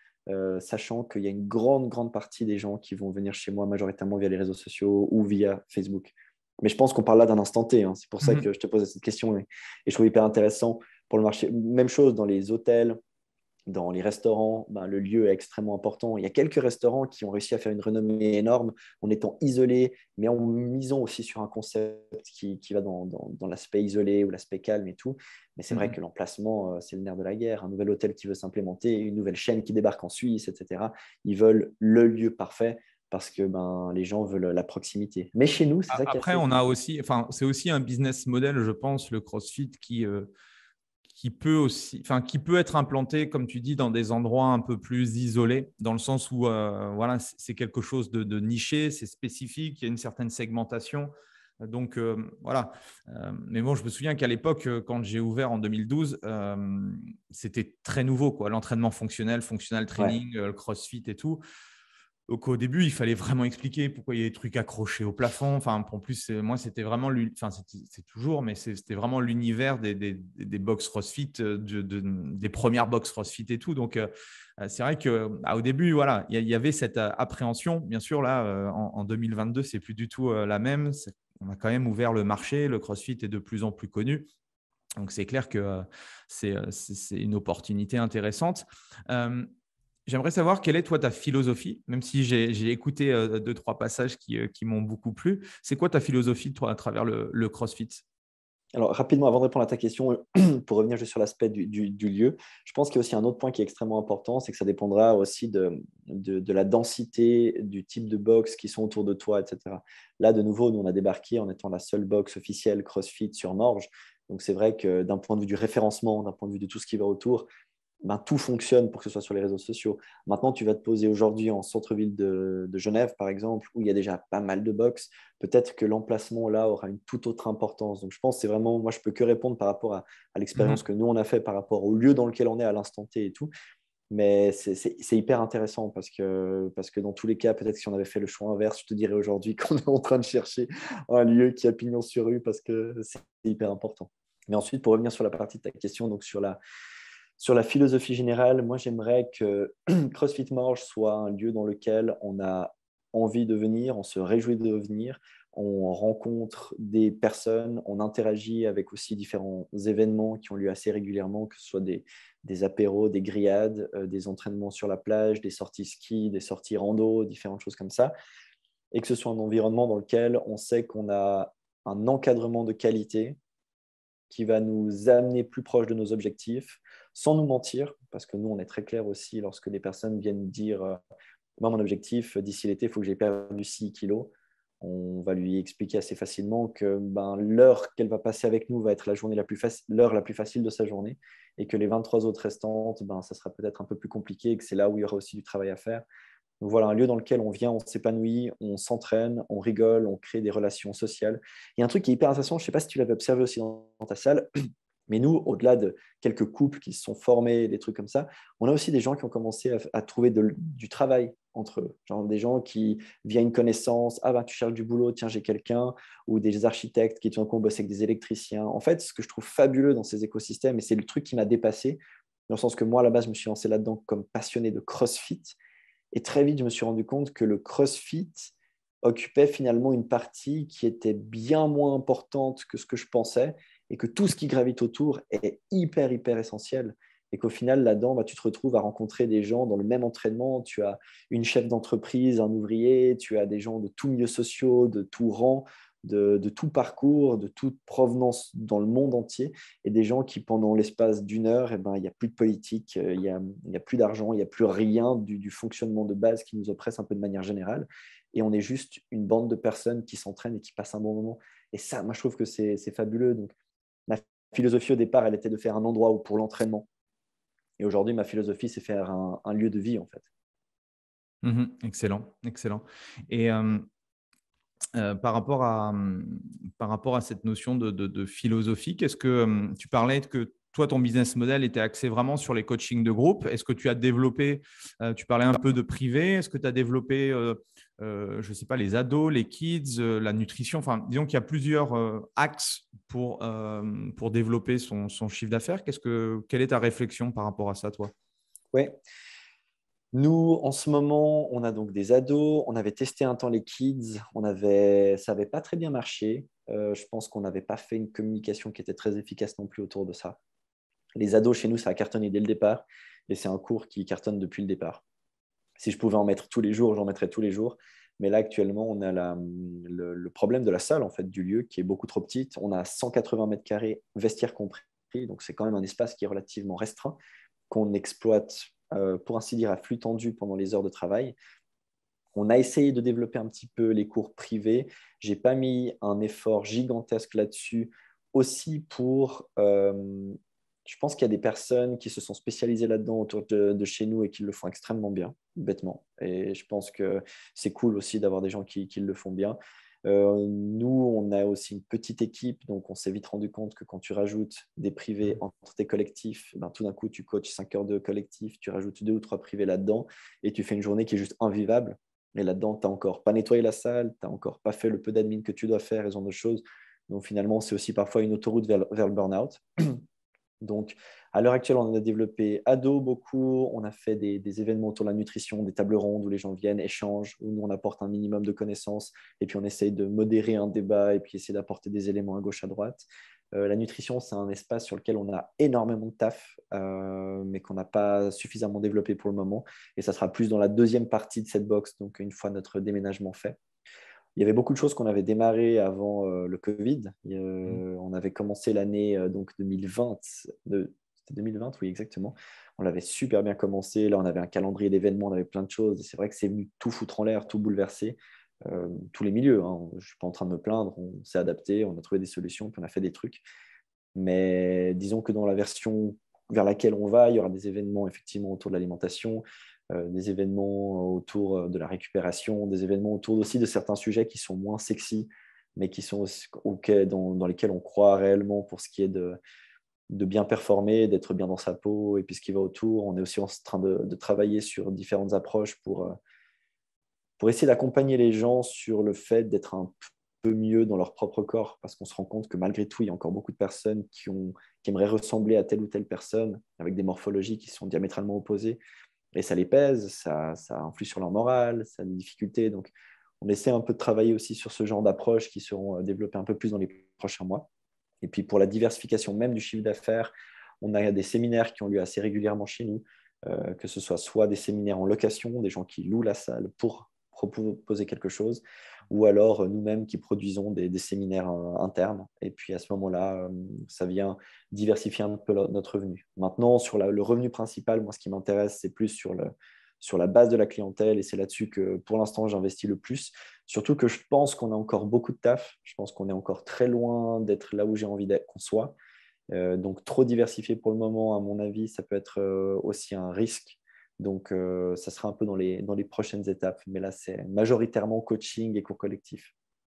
Speaker 4: sachant qu'il y a une grande partie des gens qui vont venir chez moi majoritairement via les réseaux sociaux ou via Facebook. Mais je pense qu'on parle là d'un instant T. Hein. C'est pour ça que je te pose cette question et je trouve hyper intéressant pour le marché. Même chose dans les hôtels, dans les restaurants, le lieu est extrêmement important. Il y a quelques restaurants qui ont réussi à faire une renommée énorme en étant isolés, mais en misant aussi sur un concept qui va dans l'aspect isolé ou l'aspect calme et tout. Mais c'est vrai que l'emplacement, c'est le nerf de la guerre. Un nouvel hôtel qui veut s'implémenter, une nouvelle chaîne qui débarque en Suisse, etc. Ils veulent le lieu parfait parce que les gens veulent la proximité. Mais chez nous, c'est ça qui est
Speaker 3: Après, on a aussi, c'est aussi un business model, je pense, le CrossFit qui peut être implanté, comme tu dis, dans des endroits un peu plus isolés, dans le sens où voilà, c'est quelque chose de niché, c'est spécifique, il y a une certaine segmentation. Donc voilà. Mais bon, je me souviens qu'à l'époque, quand j'ai ouvert en 2012, c'était très nouveau, quoi. L'entraînement fonctionnel, functional training, le CrossFit et tout. Donc, au début, il fallait vraiment expliquer pourquoi il y a des trucs accrochés au plafond. Enfin, en plus, moi, c'était vraiment, c'est toujours, mais c'était vraiment l'univers des box CrossFit, des premières box CrossFit et tout. Donc, c'est vrai qu'au début, voilà, il y avait cette appréhension. Bien sûr, là, en 2022, c'est plus du tout la même. On a quand même ouvert le marché. Le CrossFit est de plus en plus connu. Donc, c'est clair que c'est une opportunité intéressante. J'aimerais savoir quelle est, toi, ta philosophie, même si j'ai écouté 2-3 passages qui m'ont beaucoup plu. C'est quoi ta philosophie, toi, à travers le CrossFit?
Speaker 4: Alors, rapidement, avant de répondre à ta question, pour revenir juste sur l'aspect du lieu, je pense qu'il y a aussi un autre point qui est extrêmement important, c'est que ça dépendra aussi de la densité, du type de box qui sont autour de toi, etc. Là, de nouveau, nous, on a débarqué en étant la seule box officielle CrossFit sur Morges. Donc, c'est vrai que d'un point de vue du référencement, d'un point de vue de tout ce qui va autour, tout fonctionne pour que ce soit sur les réseaux sociaux. Maintenant, tu vas te poser aujourd'hui en centre-ville de Genève, par exemple, où il y a déjà pas mal de box. Peut-être que l'emplacement là aura une toute autre importance. Donc, je pense que c'est vraiment, moi, je peux que répondre par rapport à l'expérience que nous, on a fait par rapport au lieu dans lequel on est à l'instant T et tout. Mais c'est hyper intéressant parce que dans tous les cas, peut-être que si on avait fait le choix inverse, je te dirais aujourd'hui qu'on est en train de chercher un lieu qui a pignon sur rue parce que c'est hyper important. Mais ensuite, pour revenir sur la partie de ta question, donc sur la philosophie générale, moi, j'aimerais que CrossFit Morges soit un lieu dans lequel on a envie de venir, on se réjouit de venir, on rencontre des personnes, on interagit avec aussi différents événements qui ont lieu assez régulièrement, que ce soit des apéros, des grillades, des entraînements sur la plage, des sorties ski, des sorties rando, différentes choses comme ça, et que ce soit un environnement dans lequel on sait qu'on a un encadrement de qualité qui va nous amener plus proche de nos objectifs, sans nous mentir, parce que nous, on est très clair aussi lorsque les personnes viennent dire moi, mon objectif, d'ici l'été, il faut que j'ai perdu 6 kilos. On va lui expliquer assez facilement que l'heure qu'elle va passer avec nous va être l'heure la plus facile de sa journée et que les 23 autres restantes, ça sera peut-être un peu plus compliqué et que c'est là où il y aura aussi du travail à faire. Donc voilà, un lieu dans lequel on vient, on s'épanouit, on s'entraîne, on rigole, on crée des relations sociales. Il y a un truc qui est hyper intéressant, je ne sais pas si tu l'avais observé aussi dans ta salle, mais nous, au-delà de quelques couples qui se sont formés, des trucs comme ça, on a aussi des gens qui ont commencé à trouver du travail entre eux. Genre des gens qui, via une connaissance, tu cherches du boulot, tiens, j'ai quelqu'un, ou des architectes qui tout d'un coup bossent avec des électriciens. En fait, ce que je trouve fabuleux dans ces écosystèmes, et c'est le truc qui m'a dépassé, dans le sens que moi, à la base, je me suis lancé là-dedans comme passionné de CrossFit. Et très vite, je me suis rendu compte que le CrossFit occupait finalement une partie qui était bien moins importante que ce que je pensais et que tout ce qui gravite autour est hyper essentiel. Et qu'au final, là-dedans, tu te retrouves à rencontrer des gens dans le même entraînement. Tu as une chef d'entreprise, un ouvrier, tu as des gens de tous milieux sociaux, de tout rang, de tout parcours, de toute provenance dans le monde entier, et des gens qui, pendant l'espace d'une heure, il n'y a plus de politique, il n'y a plus d'argent, il n'y a plus rien du fonctionnement de base qui nous oppresse un peu de manière générale. Et on est juste une bande de personnes qui s'entraînent et qui passent un bon moment. Et ça, moi, je trouve que c'est fabuleux. Donc, ma philosophie au départ, elle était de faire un endroit où pour l'entraînement, Et aujourd'hui, ma philosophie, c'est faire un lieu de vie, en fait.
Speaker 3: Excellent, excellent. Et par rapport à cette notion de philosophie, qu'est-ce que tu parlais que toi, ton business model était axé vraiment sur les coachings de groupe. Est-ce que tu as développé, tu parlais un peu de privé, est-ce que tu as développé, je ne sais pas, les ados, les kids, la nutrition, enfin, disons qu'il y a plusieurs axes pour développer son chiffre d'affaires. Quelle est ta réflexion par rapport à ça, toi?
Speaker 4: Ouais. Nous, en ce moment, on a donc des ados. On avait testé un temps les kids. Ça n'avait pas très bien marché. Je pense qu'on n'avait pas fait une communication qui était très efficace non plus autour de ça. Les ados, chez nous, ça a cartonné dès le départ. Et c'est un cours qui cartonne depuis le départ. Si je pouvais en mettre tous les jours, j'en mettrais tous les jours. Mais là, actuellement, on a le problème de la salle, en fait, du lieu, qui est beaucoup trop petite. On a 180 mètres carrés, vestiaires compris. Donc, c'est quand même un espace qui est relativement restreint, qu'on exploite, pour ainsi dire, à flux tendu pendant les heures de travail. On a essayé de développer un petit peu les cours privés. Je n'ai pas mis un effort gigantesque là-dessus, aussi pour… je pense qu'il y a des personnes qui se sont spécialisées là-dedans autour de chez nous et qui le font extrêmement bien, bêtement. Et je pense que c'est cool aussi d'avoir des gens qui le font bien. Nous, on a aussi une petite équipe, donc on s'est vite rendu compte que quand tu rajoutes des privés entre tes collectifs, ben, tout d'un coup, tu coaches 5 heures de collectif, tu rajoutes 2 ou 3 privés là-dedans et tu fais une journée qui est juste invivable. Et là-dedans, tu n'as encore pas nettoyé la salle, tu n'as encore pas fait le peu d'admin que tu dois faire et ce genre de choses. Donc finalement, c'est aussi parfois une autoroute vers le burn-out. Donc, à l'heure actuelle, on a développé ado beaucoup. On a fait des événements autour de la nutrition, des tables rondes où les gens viennent, échangent, où nous, on apporte un minimum de connaissances. Et puis, on essaye de modérer un débat et puis essayer d'apporter des éléments à gauche, à droite. La nutrition, c'est un espace sur lequel on a énormément de taf, mais qu'on n'a pas suffisamment développé pour le moment. Et ça sera plus dans la deuxième partie de cette box, donc une fois notre déménagement fait. Il y avait beaucoup de choses qu'on avait démarrées avant le Covid. On avait commencé l'année donc 2020. C'était 2020, oui, exactement. On l'avait super bien commencé. Là, on avait un calendrier d'événements, on avait plein de choses. Et c'est vrai que c'est venu tout foutre en l'air, tout bouleverser. Tous les milieux. Hein. Je ne suis pas en train de me plaindre. On s'est adapté, on a trouvé des solutions, puis on a fait des trucs. Mais disons que dans la version vers laquelle on va, il y aura des événements effectivement autour de l'alimentation, des événements autour de la récupération, des événements autour aussi de certains sujets qui sont moins sexy, mais qui sont aussi, dans lesquels on croit réellement pour ce qui est de bien performer, d'être bien dans sa peau et puis ce qui va autour. On est aussi en train de travailler sur différentes approches pour essayer d'accompagner les gens sur le fait d'être un peu mieux dans leur propre corps, parce qu'on se rend compte que malgré tout, il y a encore beaucoup de personnes qui aimeraient ressembler à telle ou telle personne, avec des morphologies qui sont diamétralement opposées, et ça les pèse, ça influe sur leur morale, ça a des difficultés. Donc, on essaie un peu de travailler aussi sur ce genre d'approches qui seront développées un peu plus dans les prochains mois. Et puis, pour la diversification même du chiffre d'affaires, on a des séminaires qui ont lieu assez régulièrement chez nous, que ce soit des séminaires en location, des gens qui louent la salle pour proposer quelque chose, ou alors nous-mêmes qui produisons des séminaires internes. Et puis à ce moment-là, ça vient diversifier un peu notre revenu. Maintenant, sur le revenu principal, moi, ce qui m'intéresse, c'est plus sur la base de la clientèle, et c'est là-dessus que pour l'instant, j'investis le plus. Surtout que je pense qu'on a encore beaucoup de taf. Je pense qu'on est encore très loin d'être là où j'ai envie qu'on soit. Donc, trop diversifié pour le moment, à mon avis, ça peut être aussi un risque. Donc, ça sera un peu dans les prochaines étapes. Mais là, c'est majoritairement coaching et cours collectifs.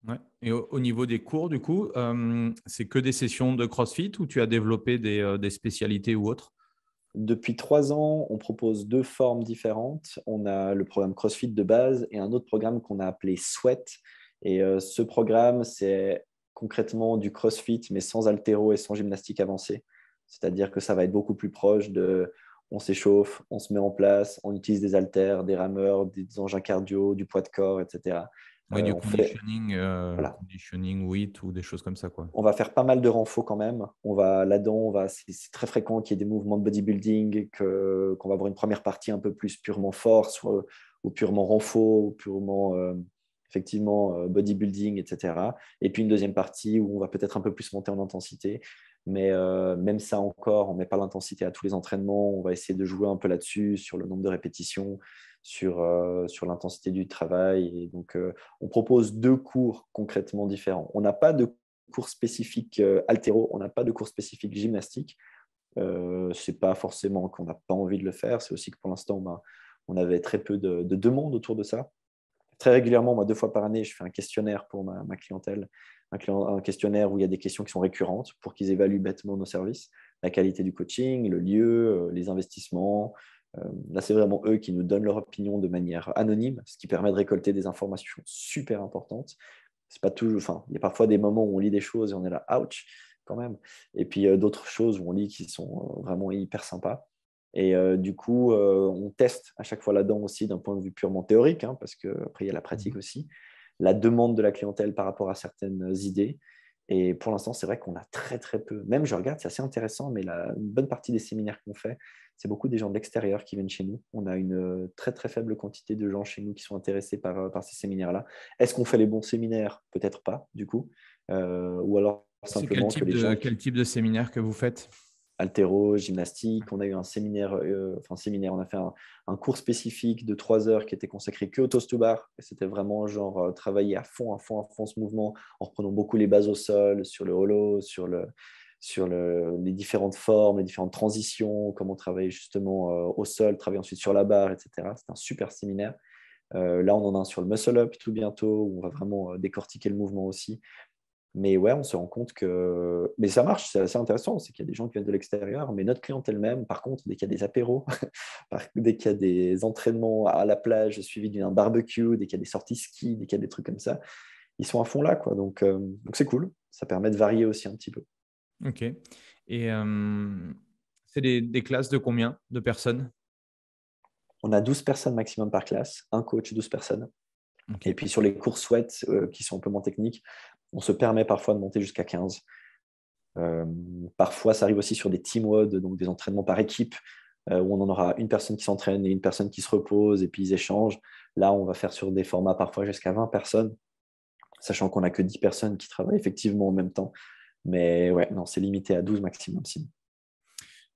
Speaker 3: Ouais. Et au niveau des cours, du coup, c'est que des sessions de CrossFit ou tu as développé des spécialités ou autres?
Speaker 4: Depuis 3 ans, on propose 2 formes différentes. On a le programme CrossFit de base et un autre programme qu'on a appelé Sweat. Et ce programme, c'est concrètement du CrossFit, mais sans haltéro et sans gymnastique avancée. C'est-à-dire que ça va être beaucoup plus proche de… On s'échauffe, on se met en place, on utilise des haltères, des rameurs, des engins cardio, du poids de corps, etc.
Speaker 3: Oui, du
Speaker 4: On fait…
Speaker 3: conditioning,
Speaker 4: Voilà.
Speaker 3: conditioning WIIT ou des choses comme ça, quoi.
Speaker 4: On va faire pas mal de renfo quand même. Là-dedans, c'est très fréquent qu'il y ait des mouvements de bodybuilding, qu'on va avoir une première partie un peu plus purement force ou purement renfo, ou purement effectivement bodybuilding, etc. Et puis une deuxième partie où on va peut-être un peu plus monter en intensité. Mais même ça encore, on ne met pas l'intensité à tous les entraînements. On va essayer de jouer un peu là-dessus, sur le nombre de répétitions, sur l'intensité du travail. Et donc, on propose 2 cours concrètement différents. On n'a pas de cours spécifique haltéro, on n'a pas de cours spécifique gymnastique. Ce n'est pas forcément qu'on n'a pas envie de le faire, c'est aussi que pour l'instant, on avait très peu de demandes autour de ça. Très régulièrement, moi, 2 fois par année, je fais un questionnaire pour ma clientèle, un questionnaire où il y a des questions qui sont récurrentes pour qu'ils évaluent bêtement nos services, la qualité du coaching, le lieu, les investissements. Là, c'est vraiment eux qui nous donnent leur opinion de manière anonyme, ce qui permet de récolter des informations super importantes. C'est pas toujours, enfin, il y a parfois des moments où on lit des choses et on est là, ouch, quand même. Et puis d'autres choses où on lit qui sont vraiment hyper sympas. Et du coup, on teste à chaque fois là-dedans aussi d'un point de vue purement théorique, hein, parce qu'après, il y a la pratique aussi, la demande de la clientèle par rapport à certaines idées. Et pour l'instant, c'est vrai qu'on a très, très peu. Même, je regarde, c'est assez intéressant, mais une bonne partie des séminaires qu'on fait, c'est beaucoup des gens de l'extérieur qui viennent chez nous. On a une très, très faible quantité de gens chez nous qui sont intéressés par ces séminaires-là. Est-ce qu'on fait les bons séminaires? Peut-être pas, du coup. Ou alors simplement que les gens…
Speaker 3: Quel type de séminaire que vous faites?
Speaker 4: Altéro, gymnastique. On a eu un séminaire, on a fait un cours spécifique de 3 heures qui était consacré que au toast to bar. Et c'était vraiment genre travailler à fond ce mouvement en reprenant beaucoup les bases au sol, sur le hollow, sur les différentes formes, les différentes transitions, comment travailler justement au sol, travailler ensuite sur la barre, etc. C'était un super séminaire. Là, on en a un sur le muscle up tout bientôt, où on va vraiment décortiquer le mouvement aussi. Mais ouais, on se rend compte que… Mais ça marche, c'est assez intéressant, c'est qu'il y a des gens qui viennent de l'extérieur, mais notre clientèle même, par contre, dès qu'il y a des apéros, dès qu'il y a des entraînements à la plage suivis d'un barbecue, dès qu'il y a des sorties ski, dès qu'il y a des trucs comme ça, ils sont à fond là, quoi. Donc c'est cool, ça permet de varier aussi un petit peu.
Speaker 3: Ok. Et c'est des classes de combien de personnes?
Speaker 4: On a 12 personnes maximum par classe, un coach, 12 personnes.
Speaker 3: Okay.
Speaker 4: Et puis sur les cours sweat, qui sont un peu moins techniques, on se permet parfois de monter jusqu'à 15. Parfois, ça arrive aussi sur des team WOD, donc des entraînements par équipe, où on en aura une personne qui s'entraîne et une personne qui se repose, et puis ils échangent. Là, on va faire sur des formats parfois jusqu'à 20 personnes, sachant qu'on n'a que 10 personnes qui travaillent effectivement en même temps. Mais ouais, non, c'est limité à 12 maximum.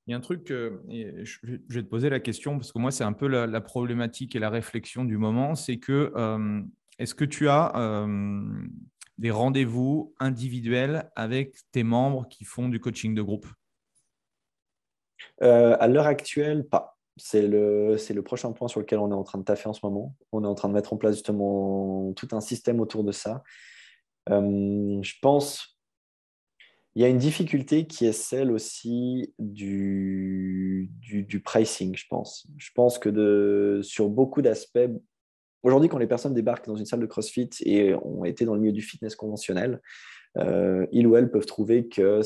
Speaker 3: Il y a un truc, et je vais te poser la question, parce que moi, c'est un peu la problématique et la réflexion du moment, c'est que est-ce que tu as des rendez-vous individuels avec tes membres qui font du coaching de groupe?
Speaker 4: À l'heure actuelle, pas. C'est le prochain point sur lequel on est en train de taffer en ce moment. On est en train de mettre en place justement tout un système autour de ça. Je pense… Il y a une difficulté qui est celle aussi du pricing, je pense. Je pense que sur beaucoup d'aspects, aujourd'hui, quand les personnes débarquent dans une salle de CrossFit et ont été dans le milieu du fitness conventionnel, ils ou elles peuvent trouver que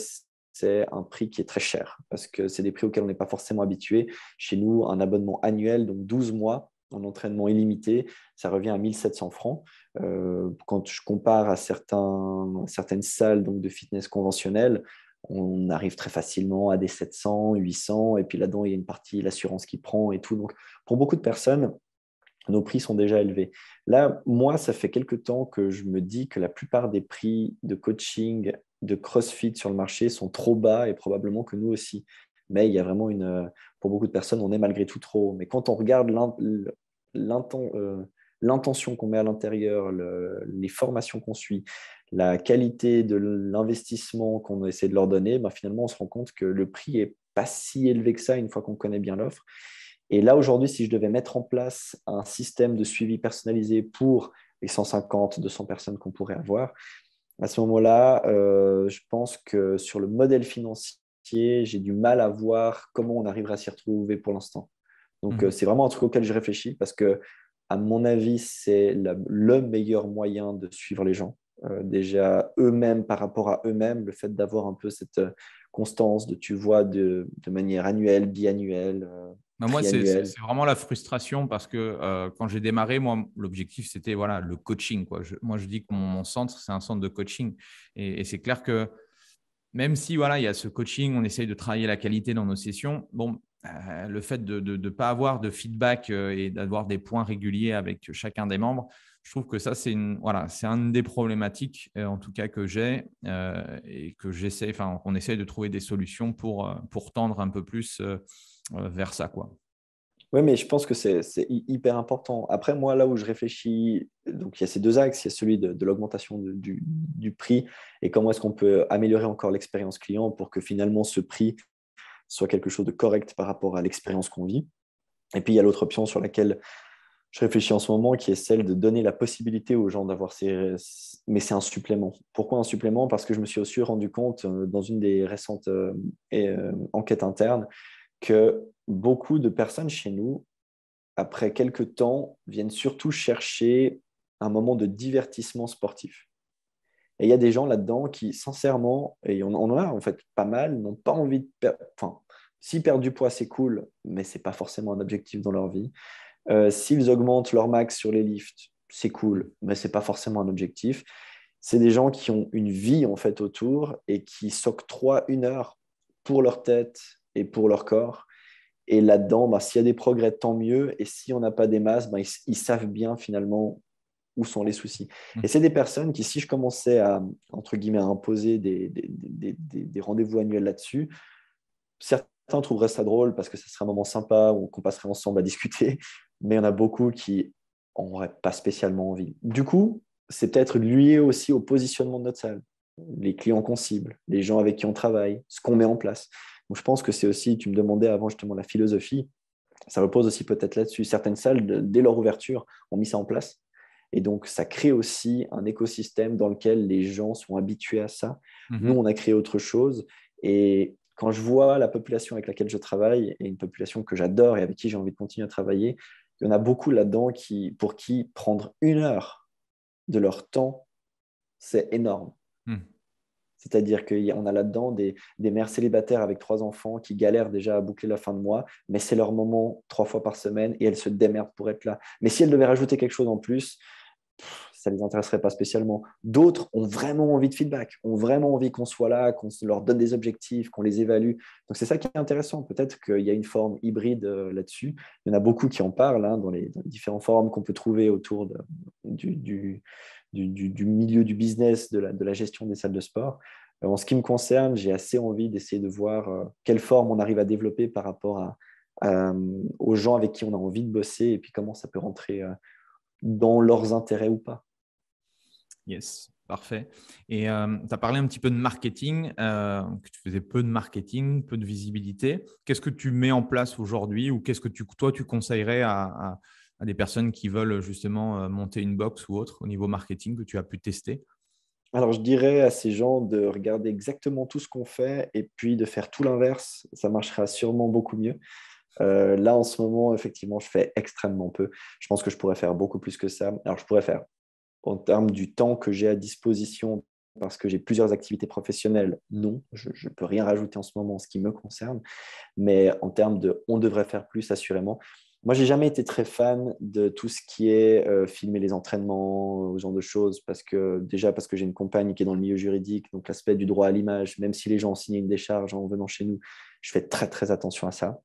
Speaker 4: c'est un prix qui est très cher parce que c'est des prix auxquels on n'est pas forcément habitué. Chez nous, un abonnement annuel, donc 12 mois en entraînement illimité, ça revient à 1 700 francs. Quand je compare à certaines salles donc, de fitness conventionnelles, on arrive très facilement à des 700, 800, et puis là-dedans, il y a une partie, l'assurance qui prend et tout. Donc, pour beaucoup de personnes, nos prix sont déjà élevés. Là, moi, ça fait quelques temps que je me dis que la plupart des prix de coaching, de CrossFit sur le marché sont trop bas et probablement que nous aussi. Mais il y a vraiment pour beaucoup de personnes, on est malgré tout trop. Mais quand on regarde l'intention qu'on met à l'intérieur, les formations qu'on suit, la qualité de l'investissement qu'on essaie de leur donner, finalement, on se rend compte que le prix n'est pas si élevé que ça une fois qu'on connaît bien l'offre. Et là, aujourd'hui, si je devais mettre en place un système de suivi personnalisé pour les 150, 200 personnes qu'on pourrait avoir, à ce moment-là, je pense que sur le modèle financier, j'ai du mal à voir comment on arrivera à s'y retrouver pour l'instant. Donc, c'est vraiment un truc auquel je réfléchis parce que, à mon avis, c'est le meilleur moyen de suivre les gens. Déjà, eux-mêmes, par rapport à eux-mêmes, le fait d'avoir un peu cette constance tu vois de manière annuelle, biannuelle,
Speaker 3: Moi, c'est
Speaker 4: triannuelle.
Speaker 3: vraiment la frustration parce que quand j'ai démarré, moi, l'objectif, c'était voilà, le coaching, quoi. Moi, je dis que mon centre, c'est un centre de coaching. Et c'est clair que même si voilà, il y a ce coaching, on essaye de travailler la qualité dans nos sessions, bon, le fait de ne pas avoir de feedback et d'avoir des points réguliers avec chacun des membres, je trouve que ça, c'est une des problématiques, en tout cas, que j'ai et que qu'on essaye de trouver des solutions pour tendre un peu plus vers ça, quoi.
Speaker 4: Oui, mais je pense que c'est hyper important. Après, moi, là où je réfléchis, donc il y a ces deux axes, il y a celui de l'augmentation du prix et comment est-ce qu'on peut améliorer encore l'expérience client pour que finalement ce prix soit quelque chose de correct par rapport à l'expérience qu'on vit. Et puis, il y a l'autre option sur laquelle je réfléchis en ce moment, qui est celle de donner la possibilité aux gens d'avoir ces… Mais c'est un supplément. Pourquoi un supplément? Parce que je me suis aussi rendu compte dans une des récentes enquêtes internes que beaucoup de personnes chez nous, après quelques temps, viennent surtout chercher un moment de divertissement sportif. Et il y a des gens là-dedans qui, sincèrement, et on en a en fait pas mal, n'ont pas envie de perdre… Enfin, si perdre du poids, c'est cool, mais ce n'est pas forcément un objectif dans leur vie. S'ils augmentent leur max sur les lifts, c'est cool, mais ce n'est pas forcément un objectif. C'est des gens qui ont une vie en fait autour et qui s'octroient 1 heure pour leur tête et pour leur corps. Et là-dedans, s'il y a des progrès, tant mieux. Et si on n'a pas des masses, ils savent bien finalement où sont les soucis. Et c'est des personnes qui, si je commençais à, entre guillemets, à imposer des rendez-vous annuels là-dessus, certains trouveraient ça drôle parce que ce serait un moment sympa où qu'on passerait ensemble à discuter, mais il y en a beaucoup qui n'auraient pas spécialement envie. Du coup, c'est peut-être lié aussi au positionnement de notre salle, les clients qu'on cible, les gens avec qui on travaille, ce qu'on met en place. Donc, je pense que c'est aussi, tu me demandais avant justement la philosophie, ça repose aussi peut-être là-dessus. Certaines salles, dès leur ouverture, ont mis ça en place. Et donc, ça crée aussi un écosystème dans lequel les gens sont habitués à ça. Nous, on a créé autre chose. Et quand je vois la population avec laquelle je travaille, et une population que j'adore et avec qui j'ai envie de continuer à travailler, il y en a beaucoup là-dedans pour qui prendre 1 heure de leur temps, c'est énorme. C'est-à-dire qu'on a là-dedans des mères célibataires avec 3 enfants qui galèrent déjà à boucler la fin de mois, mais c'est leur moment 3 fois par semaine et elles se démerdent pour être là. Mais si elles devaient rajouter quelque chose en plus, ça ne les intéresserait pas spécialement. D'autres ont vraiment envie de feedback, ont vraiment envie qu'on soit là, qu'on leur donne des objectifs, qu'on les évalue. Donc, c'est ça qui est intéressant. Peut-être qu'il y a une forme hybride là-dessus. Il y en a beaucoup qui en parlent dans les différents forums qu'on peut trouver autour du milieu du business, de la gestion des salles de sport. En ce qui me concerne, j'ai assez envie d'essayer de voir quelle forme on arrive à développer par rapport aux gens avec qui on a envie de bosser et puis comment ça peut rentrer dans leurs intérêts ou pas.
Speaker 3: Yes, parfait. Et tu as parlé un petit peu de marketing, que tu faisais peu de marketing, peu de visibilité. Qu'est-ce que tu mets en place aujourd'hui ou qu'est-ce que toi, tu conseillerais à des personnes qui veulent justement monter une box ou autre au niveau marketing que tu as pu tester?
Speaker 4: Alors, je dirais à ces gens de regarder exactement tout ce qu'on fait et puis de faire tout l'inverse. Ça marchera sûrement beaucoup mieux. Là, en ce moment, effectivement, je fais extrêmement peu. Je pense que je pourrais faire beaucoup plus que ça. Alors, je pourrais faire en termes du temps que j'ai à disposition parce que j'ai plusieurs activités professionnelles. Non, je ne peux rien rajouter en ce moment en ce qui me concerne. Mais en termes de on devrait faire plus, assurément. Moi, je n'ai jamais été très fan de tout ce qui est filmer les entraînements, ce genre de choses, parce que j'ai une compagne qui est dans le milieu juridique, donc l'aspect du droit à l'image, même si les gens ont signé une décharge en venant chez nous, je fais très, très attention à ça.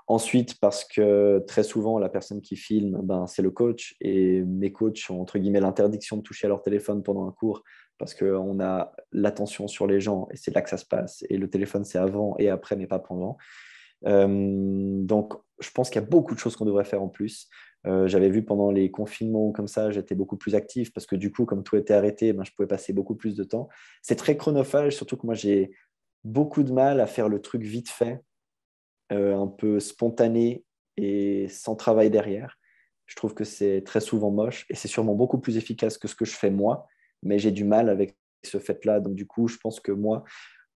Speaker 4: Ensuite, parce que très souvent, la personne qui filme, c'est le coach, et mes coachs ont entre guillemets l'interdiction de toucher à leur téléphone pendant un cours, parce qu'on a l'attention sur les gens, et c'est là que ça se passe. Et le téléphone, c'est avant et après, mais pas pendant. Donc, je pense qu'il y a beaucoup de choses qu'on devrait faire en plus. J'avais vu pendant les confinements comme ça, j'étais beaucoup plus actif parce que du coup, comme tout était arrêté, je pouvais passer beaucoup plus de temps. C'est très chronophage, surtout que moi, j'ai beaucoup de mal à faire le truc vite fait, un peu spontané et sans travail derrière. Je trouve que c'est très souvent moche et c'est sûrement beaucoup plus efficace que ce que je fais moi, mais j'ai du mal avec ce fait-là. Donc, du coup, je pense que moi,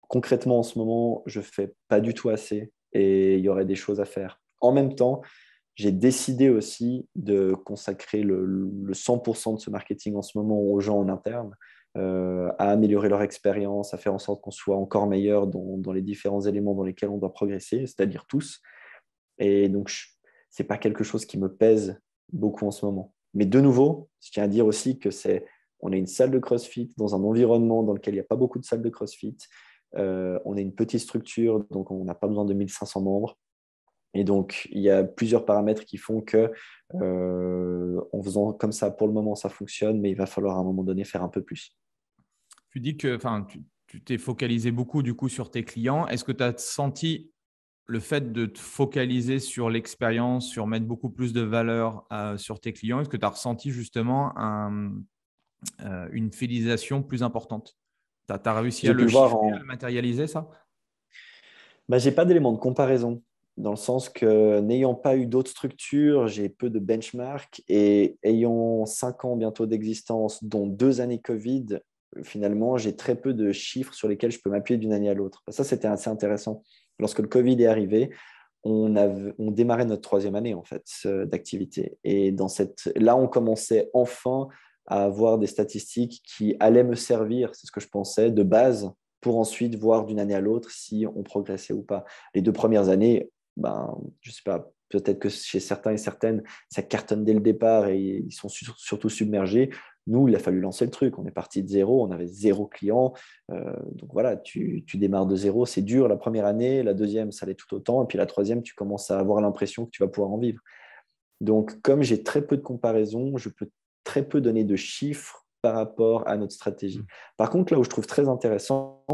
Speaker 4: concrètement, en ce moment, je ne fais pas du tout assez et il y aurait des choses à faire. En même temps, j'ai décidé aussi de consacrer le 100% de ce marketing en ce moment aux gens en interne, à améliorer leur expérience, à faire en sorte qu'on soit encore meilleur dans les différents éléments dans lesquels on doit progresser, c'est-à-dire tous. Et donc, ce n'est pas quelque chose qui me pèse beaucoup en ce moment. Mais de nouveau, je tiens à dire aussi que on est une salle de CrossFit dans un environnement dans lequel il n'y a pas beaucoup de salles de CrossFit. On est une petite structure, donc on n'a pas besoin de 1500 membres. Et donc, il y a plusieurs paramètres qui font que, en faisant comme ça, pour le moment, ça fonctionne, mais il va falloir à un moment donné faire un peu plus.
Speaker 3: Tu dis que tu t'es focalisé beaucoup du coup sur tes clients. Est-ce que tu as senti le fait de te focaliser sur l'expérience, sur mettre beaucoup plus de valeur sur tes clients, est-ce que tu as ressenti justement une fidélisation plus importante? Tu as réussi à le chiffrer, à le matérialiser, ça?
Speaker 4: J'ai pas d'éléments de comparaison, dans le sens que n'ayant pas eu d'autres structures, j'ai peu de benchmarks et ayant 5 ans bientôt d'existence, dont 2 années Covid, finalement, j'ai très peu de chiffres sur lesquels je peux m'appuyer d'une année à l'autre. Ça, c'était assez intéressant. Lorsque le Covid est arrivé, on démarrait notre 3e année en fait d'activité. Et là, on commençait enfin à avoir des statistiques qui allaient me servir, c'est ce que je pensais, de base, pour ensuite voir d'une année à l'autre si on progressait ou pas. Les 2 premières années, je ne sais pas, peut-être que chez certains et certaines, ça cartonne dès le départ et ils sont surtout submergés. Nous, il a fallu lancer le truc. On est parti de zéro, on avait 0 client. Donc voilà, tu démarres de zéro. C'est dur la première année, la deuxième, ça l'est tout autant. Et puis la troisième, tu commences à avoir l'impression que tu vas pouvoir en vivre. Donc, comme j'ai très peu de comparaisons, je peux très peu donner de chiffres par rapport à notre stratégie. Par contre, là où je trouve très intéressant,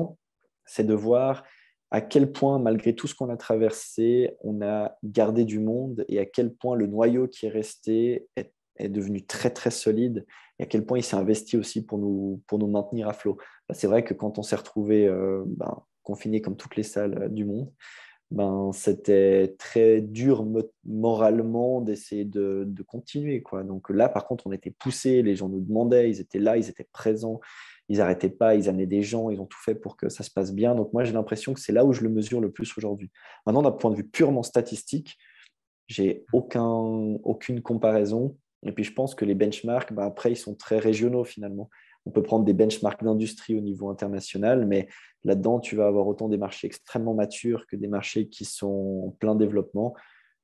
Speaker 4: c'est de voir à quel point, malgré tout ce qu'on a traversé, on a gardé du monde et à quel point le noyau qui est resté est devenu très, très solide et à quel point il s'est investi aussi pour nous maintenir à flot. C'est vrai que quand on s'est retrouvé confiné comme toutes les salles du monde, c'était très dur moralement d'essayer de continuer, quoi. Donc là, par contre, on était poussés, les gens nous demandaient, ils étaient là, ils étaient présents, ils n'arrêtaient pas, ils amenaient des gens, ils ont tout fait pour que ça se passe bien. Donc moi, j'ai l'impression que c'est là où je le mesure le plus aujourd'hui. Maintenant, d'un point de vue purement statistique, j'ai aucune comparaison. Et puis, je pense que les benchmarks, après, ils sont très régionaux finalement. On peut prendre des benchmarks d'industrie au niveau international, mais là-dedans, tu vas avoir autant des marchés extrêmement matures que des marchés qui sont en plein développement.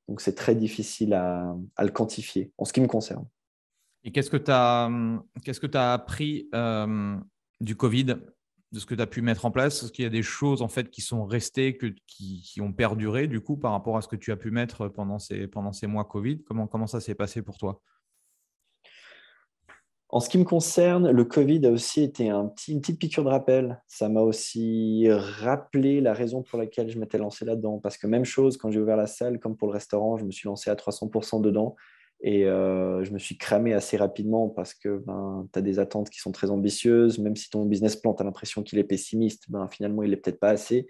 Speaker 4: Donc, c'est très difficile à le quantifier, en ce qui me concerne.
Speaker 3: Et qu'est-ce que tu as appris du Covid, de ce que tu as pu mettre en place? Est-ce qu'il y a des choses en fait qui sont restées, qui ont perduré du coup par rapport à ce que tu as pu mettre pendant ces mois Covid? Comment ça s'est passé pour toi?
Speaker 4: En ce qui me concerne, le Covid a aussi été une petite piqûre de rappel. Ça m'a aussi rappelé la raison pour laquelle je m'étais lancé là-dedans. Parce que même chose, quand j'ai ouvert la salle, comme pour le restaurant, je me suis lancé à 300% dedans. Et je me suis cramé assez rapidement parce que tu as des attentes qui sont très ambitieuses. Même si ton business plan, tu as l'impression qu'il est pessimiste, finalement, il n'est peut-être pas assez.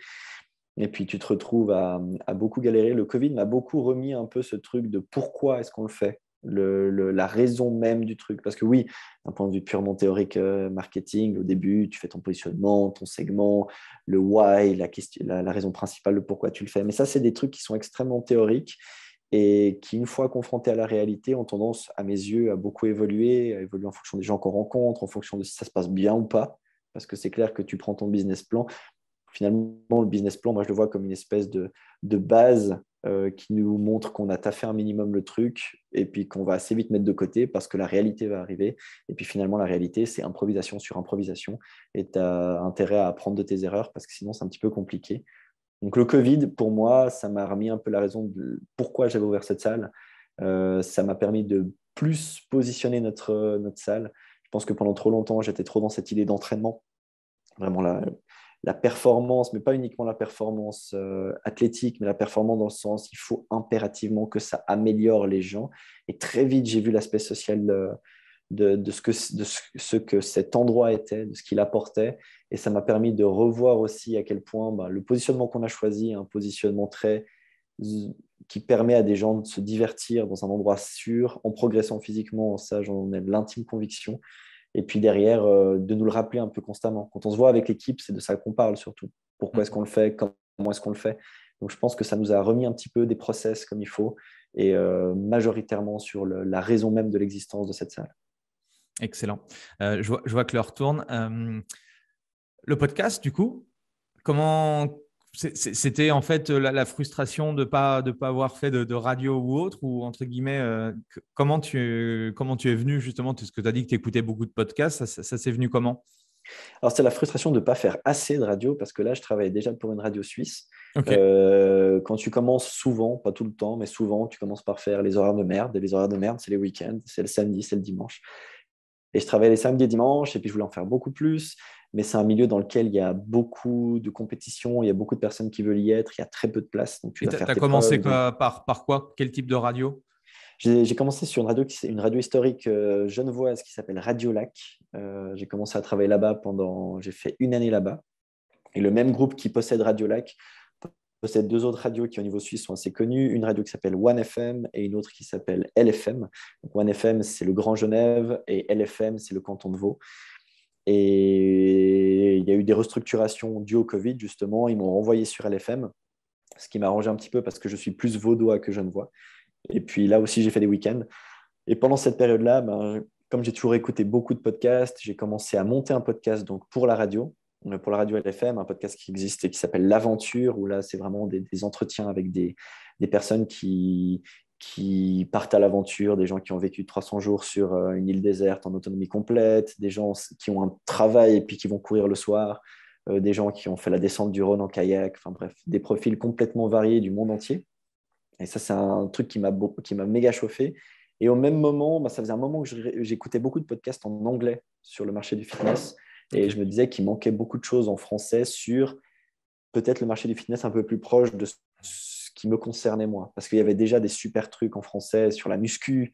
Speaker 4: Et puis, tu te retrouves à beaucoup galérer. Le Covid m'a beaucoup remis un peu ce truc de pourquoi est-ce qu'on le fait, la raison même du truc. Parce que oui, d'un point de vue purement théorique, marketing, au début, tu fais ton positionnement, ton segment, le why, la raison principale, le pourquoi tu le fais. Mais ça, c'est des trucs qui sont extrêmement théoriques et qui, une fois confrontés à la réalité, ont tendance, à mes yeux, à beaucoup évoluer, en fonction des gens qu'on rencontre, en fonction de si ça se passe bien ou pas. Parce que c'est clair que tu prends ton business plan. Finalement, le business plan, moi, je le vois comme une espèce de base qui nous montre qu'on a taffé un minimum le truc et puis qu'on va assez vite mettre de côté parce que la réalité va arriver. Et puis finalement, la réalité, c'est improvisation sur improvisation et tu as intérêt à apprendre de tes erreurs parce que sinon, c'est un petit peu compliqué. Donc le Covid, pour moi, ça m'a remis un peu la raison de pourquoi j'avais ouvert cette salle. Ça m'a permis de plus positionner notre salle. Je pense que pendant trop longtemps, j'étais trop dans cette idée d'entraînement. Vraiment la performance, mais pas uniquement la performance athlétique, mais la performance dans le sens, il faut impérativement que ça améliore les gens. Et très vite, j'ai vu l'aspect social de ce que cet endroit était, de ce qu'il apportait. Et ça m'a permis de revoir aussi à quel point le positionnement qu'on a choisi, un positionnement qui permet à des gens de se divertir dans un endroit sûr, en progressant physiquement, ça j'en ai l'intime conviction. Et puis derrière, de nous le rappeler un peu constamment. Quand on se voit avec l'équipe, c'est de ça qu'on parle surtout. Pourquoi est-ce qu'on le fait? Comment est-ce qu'on le fait? Donc je pense que ça nous a remis un petit peu des process comme il faut et majoritairement sur la raison même de l'existence de cette salle.
Speaker 3: Excellent. Je vois que l'heure tourne. Le podcast, du coup, comment c'était en fait la frustration de pas avoir fait de radio ou autre, ou entre guillemets, comment tu es venu justement, parce que tu as dit que tu écoutais beaucoup de podcasts, ça s'est venu comment?
Speaker 4: Alors, c'est la frustration de ne pas faire assez de radio parce que là, je travaillais déjà pour une radio suisse.
Speaker 3: Okay.
Speaker 4: Quand tu commences souvent, pas tout le temps, mais souvent, tu commences par faire les horaires de merde. Et les horaires de merde, c'est les week-ends, c'est le samedi, c'est le dimanche. Et je travaillais les samedis et dimanches, et puis je voulais en faire beaucoup plus. Mais c'est un milieu dans lequel il y a beaucoup de compétition, il y a beaucoup de personnes qui veulent y être, il y a très peu de place. Donc, tu
Speaker 3: et
Speaker 4: dois
Speaker 3: tu
Speaker 4: faire
Speaker 3: as
Speaker 4: tes
Speaker 3: commencé
Speaker 4: preuves.
Speaker 3: par quoi? Quel type de radio?
Speaker 4: J'ai commencé sur une radio historique genevoise qui s'appelle Radio Lac. J'ai commencé à travailler là-bas j'ai fait une année là-bas. Et le même groupe qui possède Radio Lac possède 2 autres radios qui, au niveau suisse, sont assez connues. Une radio qui s'appelle OneFM et une autre qui s'appelle LFM. Donc, OneFM, c'est le Grand Genève et LFM, c'est le canton de Vaud. Et il y a eu des restructurations dues au Covid, justement. Ils m'ont renvoyé sur LFM, ce qui m'a arrangé un petit peu parce que je suis plus vaudois que genevois. Et puis là aussi, j'ai fait des week-ends. Et pendant cette période-là, comme j'ai toujours écouté beaucoup de podcasts, j'ai commencé à monter un podcast donc, pour la radio LFM, un podcast qui existe et qui s'appelle L'Aventure, où là, c'est vraiment des entretiens avec des personnes qui partent à l'aventure, des gens qui ont vécu 300 jours sur une île déserte en autonomie complète, des gens qui ont un travail et puis qui vont courir le soir, des gens qui ont fait la descente du Rhône en kayak, enfin bref, des profils complètement variés du monde entier. Et ça, c'est un truc qui m'a méga chauffé. Et au même moment, ça faisait un moment que j'écoutais beaucoup de podcasts en anglais sur le marché du fitness. Et je me disais qu'il manquait beaucoup de choses en français sur peut-être le marché du fitness un peu plus proche de ce qui me concernait moi. Parce qu'il y avait déjà des super trucs en français sur la muscu,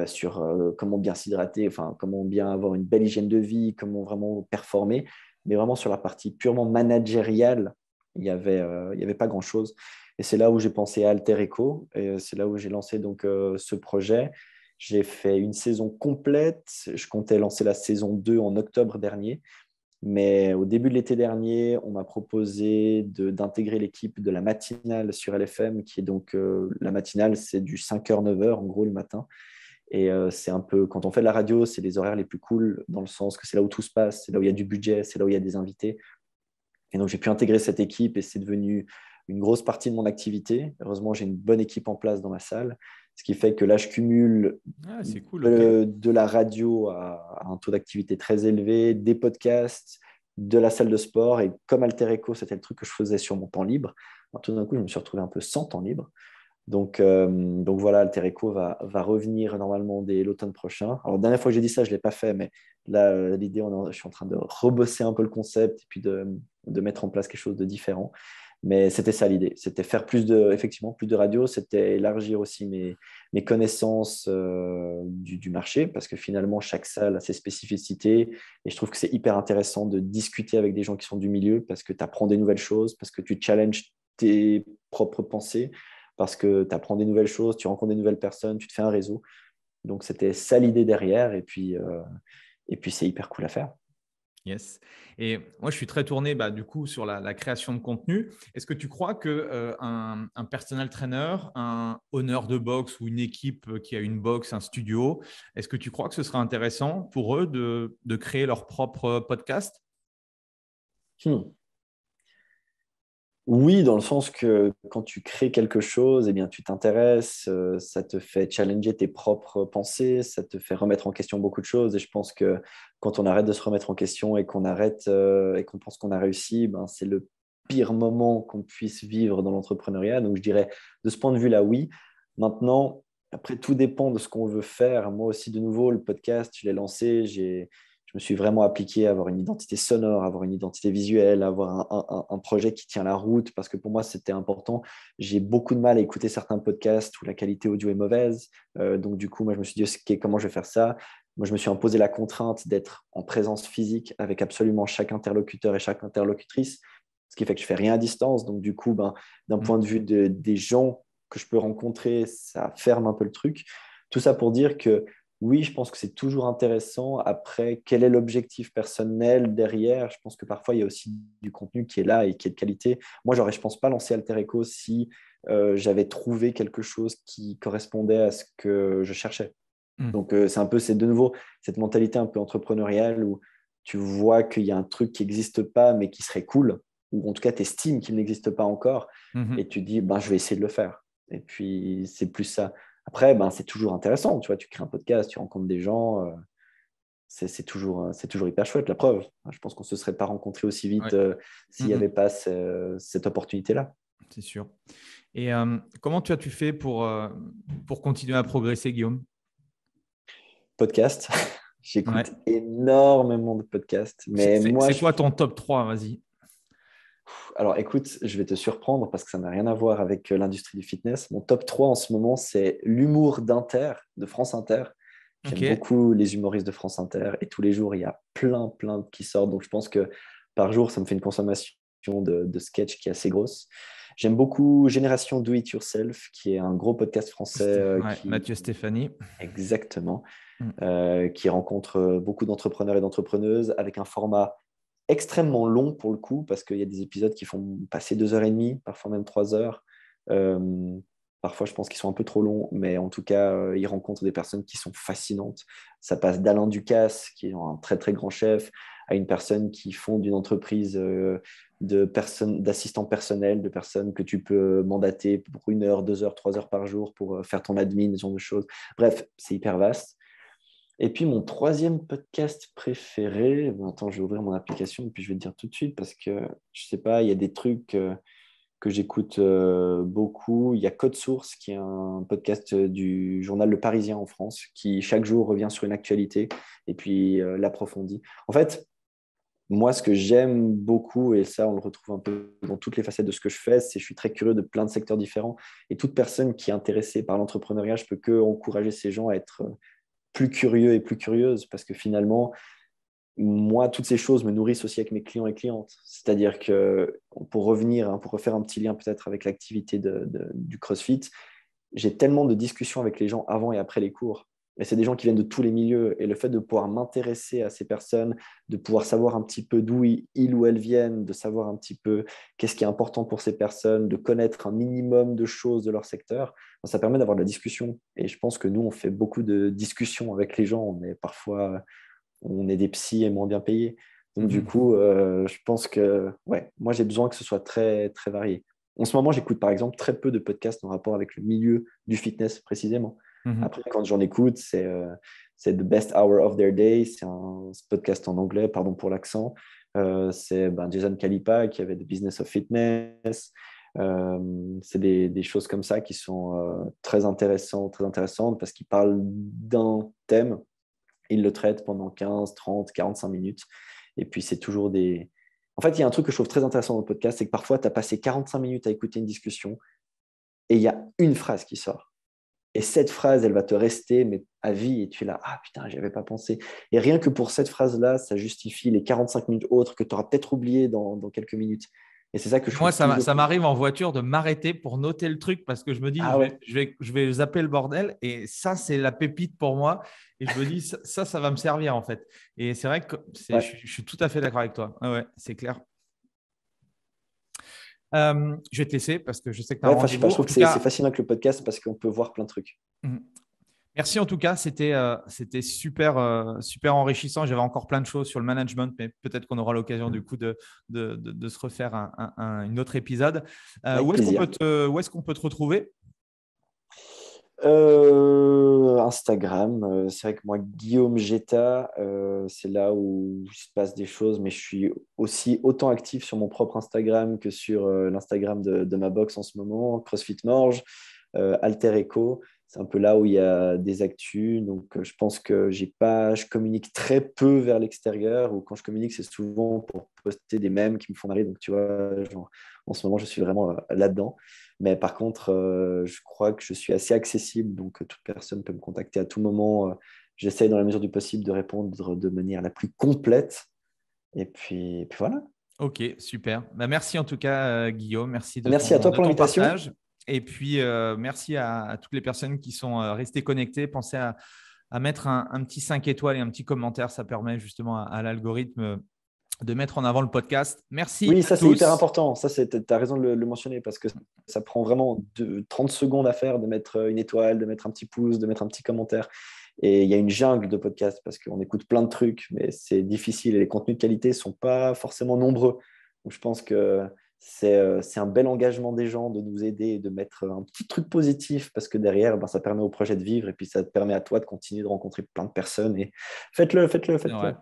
Speaker 4: sur comment bien s'hydrater, enfin, comment bien avoir une belle hygiène de vie, comment vraiment performer. Mais vraiment sur la partie purement managériale, il n'y avait pas grand-chose. Et c'est là où j'ai pensé à Alter Echo. Et c'est là où j'ai lancé donc, ce projet. J'ai fait une saison complète. Je comptais lancer la saison 2 en octobre dernier. Mais au début de l'été dernier, on m'a proposé d'intégrer l'équipe de la matinale sur LFM, qui est donc la matinale, c'est du 5h, 9h en gros le matin. Et c'est un peu, quand on fait de la radio, c'est les horaires les plus cool dans le sens que c'est là où tout se passe, c'est là où il y a du budget, c'est là où il y a des invités. Et donc j'ai pu intégrer cette équipe et c'est devenu une grosse partie de mon activité. Heureusement, j'ai une bonne équipe en place dans ma salle, ce qui fait que là, je cumule
Speaker 3: c'est cool, okay.
Speaker 4: de la radio à un taux d'activité très élevé, des podcasts, de la salle de sport. Et comme Alter Echo, c'était le truc que je faisais sur mon temps libre, alors, tout d'un coup, je me suis retrouvé un peu sans temps libre. Donc voilà, Alter Echo va revenir normalement dès l'automne prochain. Alors, la dernière fois que j'ai dit ça, je ne l'ai pas fait, mais là, l'idée, je suis en train de rebosser un peu le concept et puis de mettre en place quelque chose de différent. Mais c'était ça l'idée, c'était faire effectivement plus de radio, c'était élargir aussi mes connaissances du marché, parce que finalement, chaque salle a ses spécificités. Et je trouve que c'est hyper intéressant de discuter avec des gens qui sont du milieu, parce que tu apprends des nouvelles choses, parce que tu challenges tes propres pensées, parce que tu apprends des nouvelles choses, tu rencontres des nouvelles personnes, tu te fais un réseau. Donc, c'était ça l'idée derrière. Et puis c'est hyper cool à faire.
Speaker 3: Yes. Et moi, je suis très tourné du coup sur la création de contenu. Est-ce que tu crois qu'un personal trainer, un owner de box ou une équipe qui a une box, un studio, est-ce que tu crois que ce serait intéressant pour eux de créer leur propre podcast?
Speaker 4: Oui, dans le sens que quand tu crées quelque chose, eh bien, tu t'intéresses, ça te fait challenger tes propres pensées, ça te fait remettre en question beaucoup de choses. Et je pense que quand on arrête de se remettre en question et qu'on arrête et qu'on pense qu'on a réussi, c'est le pire moment qu'on puisse vivre dans l'entrepreneuriat. Donc, je dirais, de ce point de vue-là, oui. Maintenant, après, tout dépend de ce qu'on veut faire. Moi aussi, de nouveau, le podcast, je l'ai lancé, je me suis vraiment appliqué à avoir une identité sonore, avoir une identité visuelle, avoir un projet qui tient la route, parce que pour moi, c'était important. J'ai beaucoup de mal à écouter certains podcasts où la qualité audio est mauvaise. Donc, du coup, moi, je me suis dit, OK, comment je vais faire ça? Moi, je me suis imposé la contrainte d'être en présence physique avec absolument chaque interlocuteur et chaque interlocutrice, ce qui fait que je ne fais rien à distance. Donc, du coup, d'un point de vue des gens que je peux rencontrer, ça ferme un peu le truc. Tout ça pour dire que oui, je pense que c'est toujours intéressant. Après, quel est l'objectif personnel derrière? Je pense que parfois, il y a aussi du contenu qui est là et qui est de qualité. Moi, je ne pense pas lancer Alter Echo si j'avais trouvé quelque chose qui correspondait à ce que je cherchais. Donc, c'est de nouveau cette mentalité un peu entrepreneuriale où tu vois qu'il y a un truc qui n'existe pas, mais qui serait cool, ou en tout cas, tu estimes qu'il n'existe pas encore, et tu dis, je vais essayer de le faire. Et puis, c'est plus ça. Après, c'est toujours intéressant. Tu vois, tu crées un podcast, tu rencontres des gens. C'est toujours hyper chouette. La preuve, je pense qu'on ne se serait pas rencontrés aussi vite s'il n'y avait pas cette opportunité-là.
Speaker 3: C'est sûr. Et comment tu fais pour continuer à progresser, Guillaume?
Speaker 4: Podcast. J'écoute énormément de podcasts.
Speaker 3: C'est quoi ton top 3? Vas-y.
Speaker 4: Alors, écoute, je vais te surprendre parce que ça n'a rien à voir avec l'industrie du fitness. Mon top 3 en ce moment, c'est l'humour d'Inter, de France Inter. J'aime beaucoup les humoristes de France Inter et tous les jours, il y a plein qui sortent. Donc, je pense que par jour, ça me fait une consommation de sketch qui est assez grosse. J'aime beaucoup Génération Do It Yourself, qui est un gros podcast français.
Speaker 3: Mathieu Stéphanie.
Speaker 4: Exactement. Qui rencontre beaucoup d'entrepreneurs et d'entrepreneuses avec un format extrêmement long pour le coup, parce qu'il y a des épisodes qui font passer 2h30, parfois même 3 heures. Parfois, je pense qu'ils sont un peu trop longs, mais en tout cas, ils rencontrent des personnes qui sont fascinantes. Ça passe d'Alain Ducasse, qui est un très, très grand chef, à une personne qui fonde une entreprise d'assistants personnels, de personnes que tu peux mandater pour 1 heure, 2 heures, 3 heures par jour pour faire ton admin, ce genre de choses. Bref, c'est hyper vaste. Et puis, mon 3e podcast préféré, attends, je vais ouvrir mon application et puis je vais te dire tout de suite parce que, je ne sais pas, il y a des trucs que j'écoute beaucoup. Il y a Code Source, qui est un podcast du journal Le Parisien en France, qui chaque jour revient sur une actualité et puis l'approfondit. En fait, moi, ce que j'aime beaucoup, et ça, on le retrouve un peu dans toutes les facettes de ce que je fais, c'est que je suis très curieux de plein de secteurs différents. Et toute personne qui est intéressée par l'entrepreneuriat, je peux qu'encourager ces gens à être plus curieux et plus curieuses, parce que finalement, moi, toutes ces choses me nourrissent aussi avec mes clients et clientes. C'est-à-dire que, pour revenir, pour refaire un petit lien peut-être avec l'activité du CrossFit, j'ai tellement de discussions avec les gens avant et après les cours. Et c'est des gens qui viennent de tous les milieux. Et le fait de pouvoir m'intéresser à ces personnes, de pouvoir savoir un petit peu d'où ils ou elles viennent, de savoir un petit peu qu'est-ce qui est important pour ces personnes, de connaître un minimum de choses de leur secteur, ça permet d'avoir de la discussion. Et je pense que nous, on fait beaucoup de discussions avec les gens. On est des psys et moins bien payés. Donc, du coup, je pense que moi, j'ai besoin que ce soit très, très varié. En ce moment, j'écoute par exemple très peu de podcasts en rapport avec le milieu du fitness précisément. Après, quand j'en écoute, c'est The Best Hour of Their Day. C'est un podcast en anglais, pardon pour l'accent. C'est Jason Khalipa qui avait The Business of Fitness. C'est des choses comme ça qui sont très intéressantes parce qu'ils parlent d'un thème. Ils le traitent pendant 15, 30, 45 minutes. Et puis, c'est toujours des… En fait, il y a un truc que je trouve très intéressant dans le podcast, c'est que parfois, tu as passé 45 minutes à écouter une discussion et il y a une phrase qui sort. Et cette phrase, elle va te rester mais à vie. Et tu es là, ah putain, j'y avais pas pensé. Et rien que pour cette phrase-là, ça justifie les 45 minutes autres que tu auras peut-être oubliées dans quelques minutes. Et c'est ça que je
Speaker 3: Moi, ça m'arrive en voiture de m'arrêter pour noter le truc parce que je me dis, je vais zapper le bordel. Et ça, c'est la pépite pour moi. Et je me dis, ça va me servir en fait. Et c'est vrai que je suis tout à fait d'accord avec toi. Ouais, c'est clair. Je vais te laisser parce que je sais que tu as un rendez-vous.
Speaker 4: Je trouve que c'est fascinant avec le podcast parce qu'on peut voir plein de trucs.
Speaker 3: Merci en tout cas, c'était super enrichissant. J'avais encore plein de choses sur le management, mais peut-être qu'on aura l'occasion du coup de se refaire un autre épisode. Où est-ce qu'on peut te retrouver ?
Speaker 4: Instagram, c'est vrai que moi, Guillaume Jetta, c'est là où il se passe des choses, mais je suis aussi autant actif sur mon propre Instagram que sur l'Instagram de ma box en ce moment, CrossFit Morge, Alter Echo. C'est un peu là où il y a des actus. Donc, je pense que je communique très peu vers l'extérieur, ou quand je communique, c'est souvent pour poster des mèmes qui me font marrer. Donc, tu vois, genre, en ce moment, je suis vraiment là-dedans. Mais par contre, je crois que je suis assez accessible. Donc, toute personne peut me contacter à tout moment. J'essaye, dans la mesure du possible, de répondre de manière la plus complète. Et puis voilà.
Speaker 3: Ok, super. Merci en tout cas, Guillaume. Merci
Speaker 4: à toi pour l'invitation.
Speaker 3: Partage. Et puis, merci à toutes les personnes qui sont restées connectées. Pensez à mettre un petit 5 étoiles et un petit commentaire. Ça permet justement à l'algorithme de mettre en avant le podcast. Merci.
Speaker 4: Oui, ça, c'est hyper important. Ça, tu as raison de le mentionner parce que ça prend vraiment 30 secondes à faire de mettre une étoile, de mettre un petit pouce, de mettre un petit commentaire. Et il y a une jungle de podcasts parce qu'on écoute plein de trucs, mais c'est difficile et les contenus de qualité ne sont pas forcément nombreux. Donc, je pense que c'est un bel engagement des gens de nous aider et de mettre un petit truc positif parce que derrière, ça permet au projet de vivre et puis ça te permet à toi de continuer de rencontrer plein de personnes. Et faites-le.
Speaker 3: Ouais.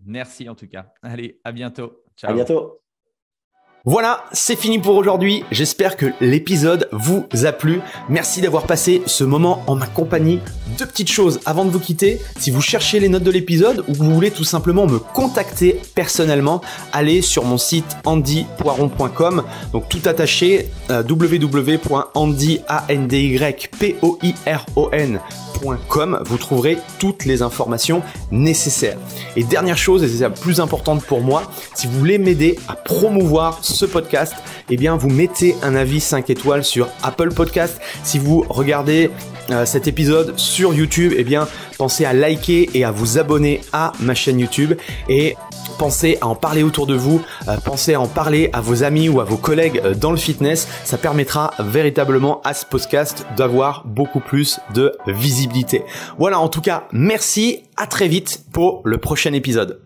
Speaker 3: Merci en tout cas. Allez, à bientôt. Ciao.
Speaker 4: À bientôt.
Speaker 1: Voilà, c'est fini pour aujourd'hui. J'espère que l'épisode vous a plu. Merci d'avoir passé ce moment en ma compagnie. 2 petites choses avant de vous quitter. Si vous cherchez les notes de l'épisode ou que vous voulez tout simplement me contacter personnellement, allez sur mon site andypoiron.com. Donc tout attaché, www.andypoiron.com. www.fitnessmindset.com. Vous trouverez toutes les informations nécessaires. Et dernière chose, et c'est la plus importante pour moi, si vous voulez m'aider à promouvoir ce podcast, eh bien vous mettez un avis 5 étoiles sur Apple Podcast. Si vous regardez cet épisode sur YouTube, eh bien pensez à liker et à vous abonner à ma chaîne YouTube et pensez à en parler autour de vous, pensez à en parler à vos amis ou à vos collègues dans le fitness. Ça permettra véritablement à ce podcast d'avoir beaucoup plus de visibilité. Voilà, en tout cas, merci, à très vite pour le prochain épisode.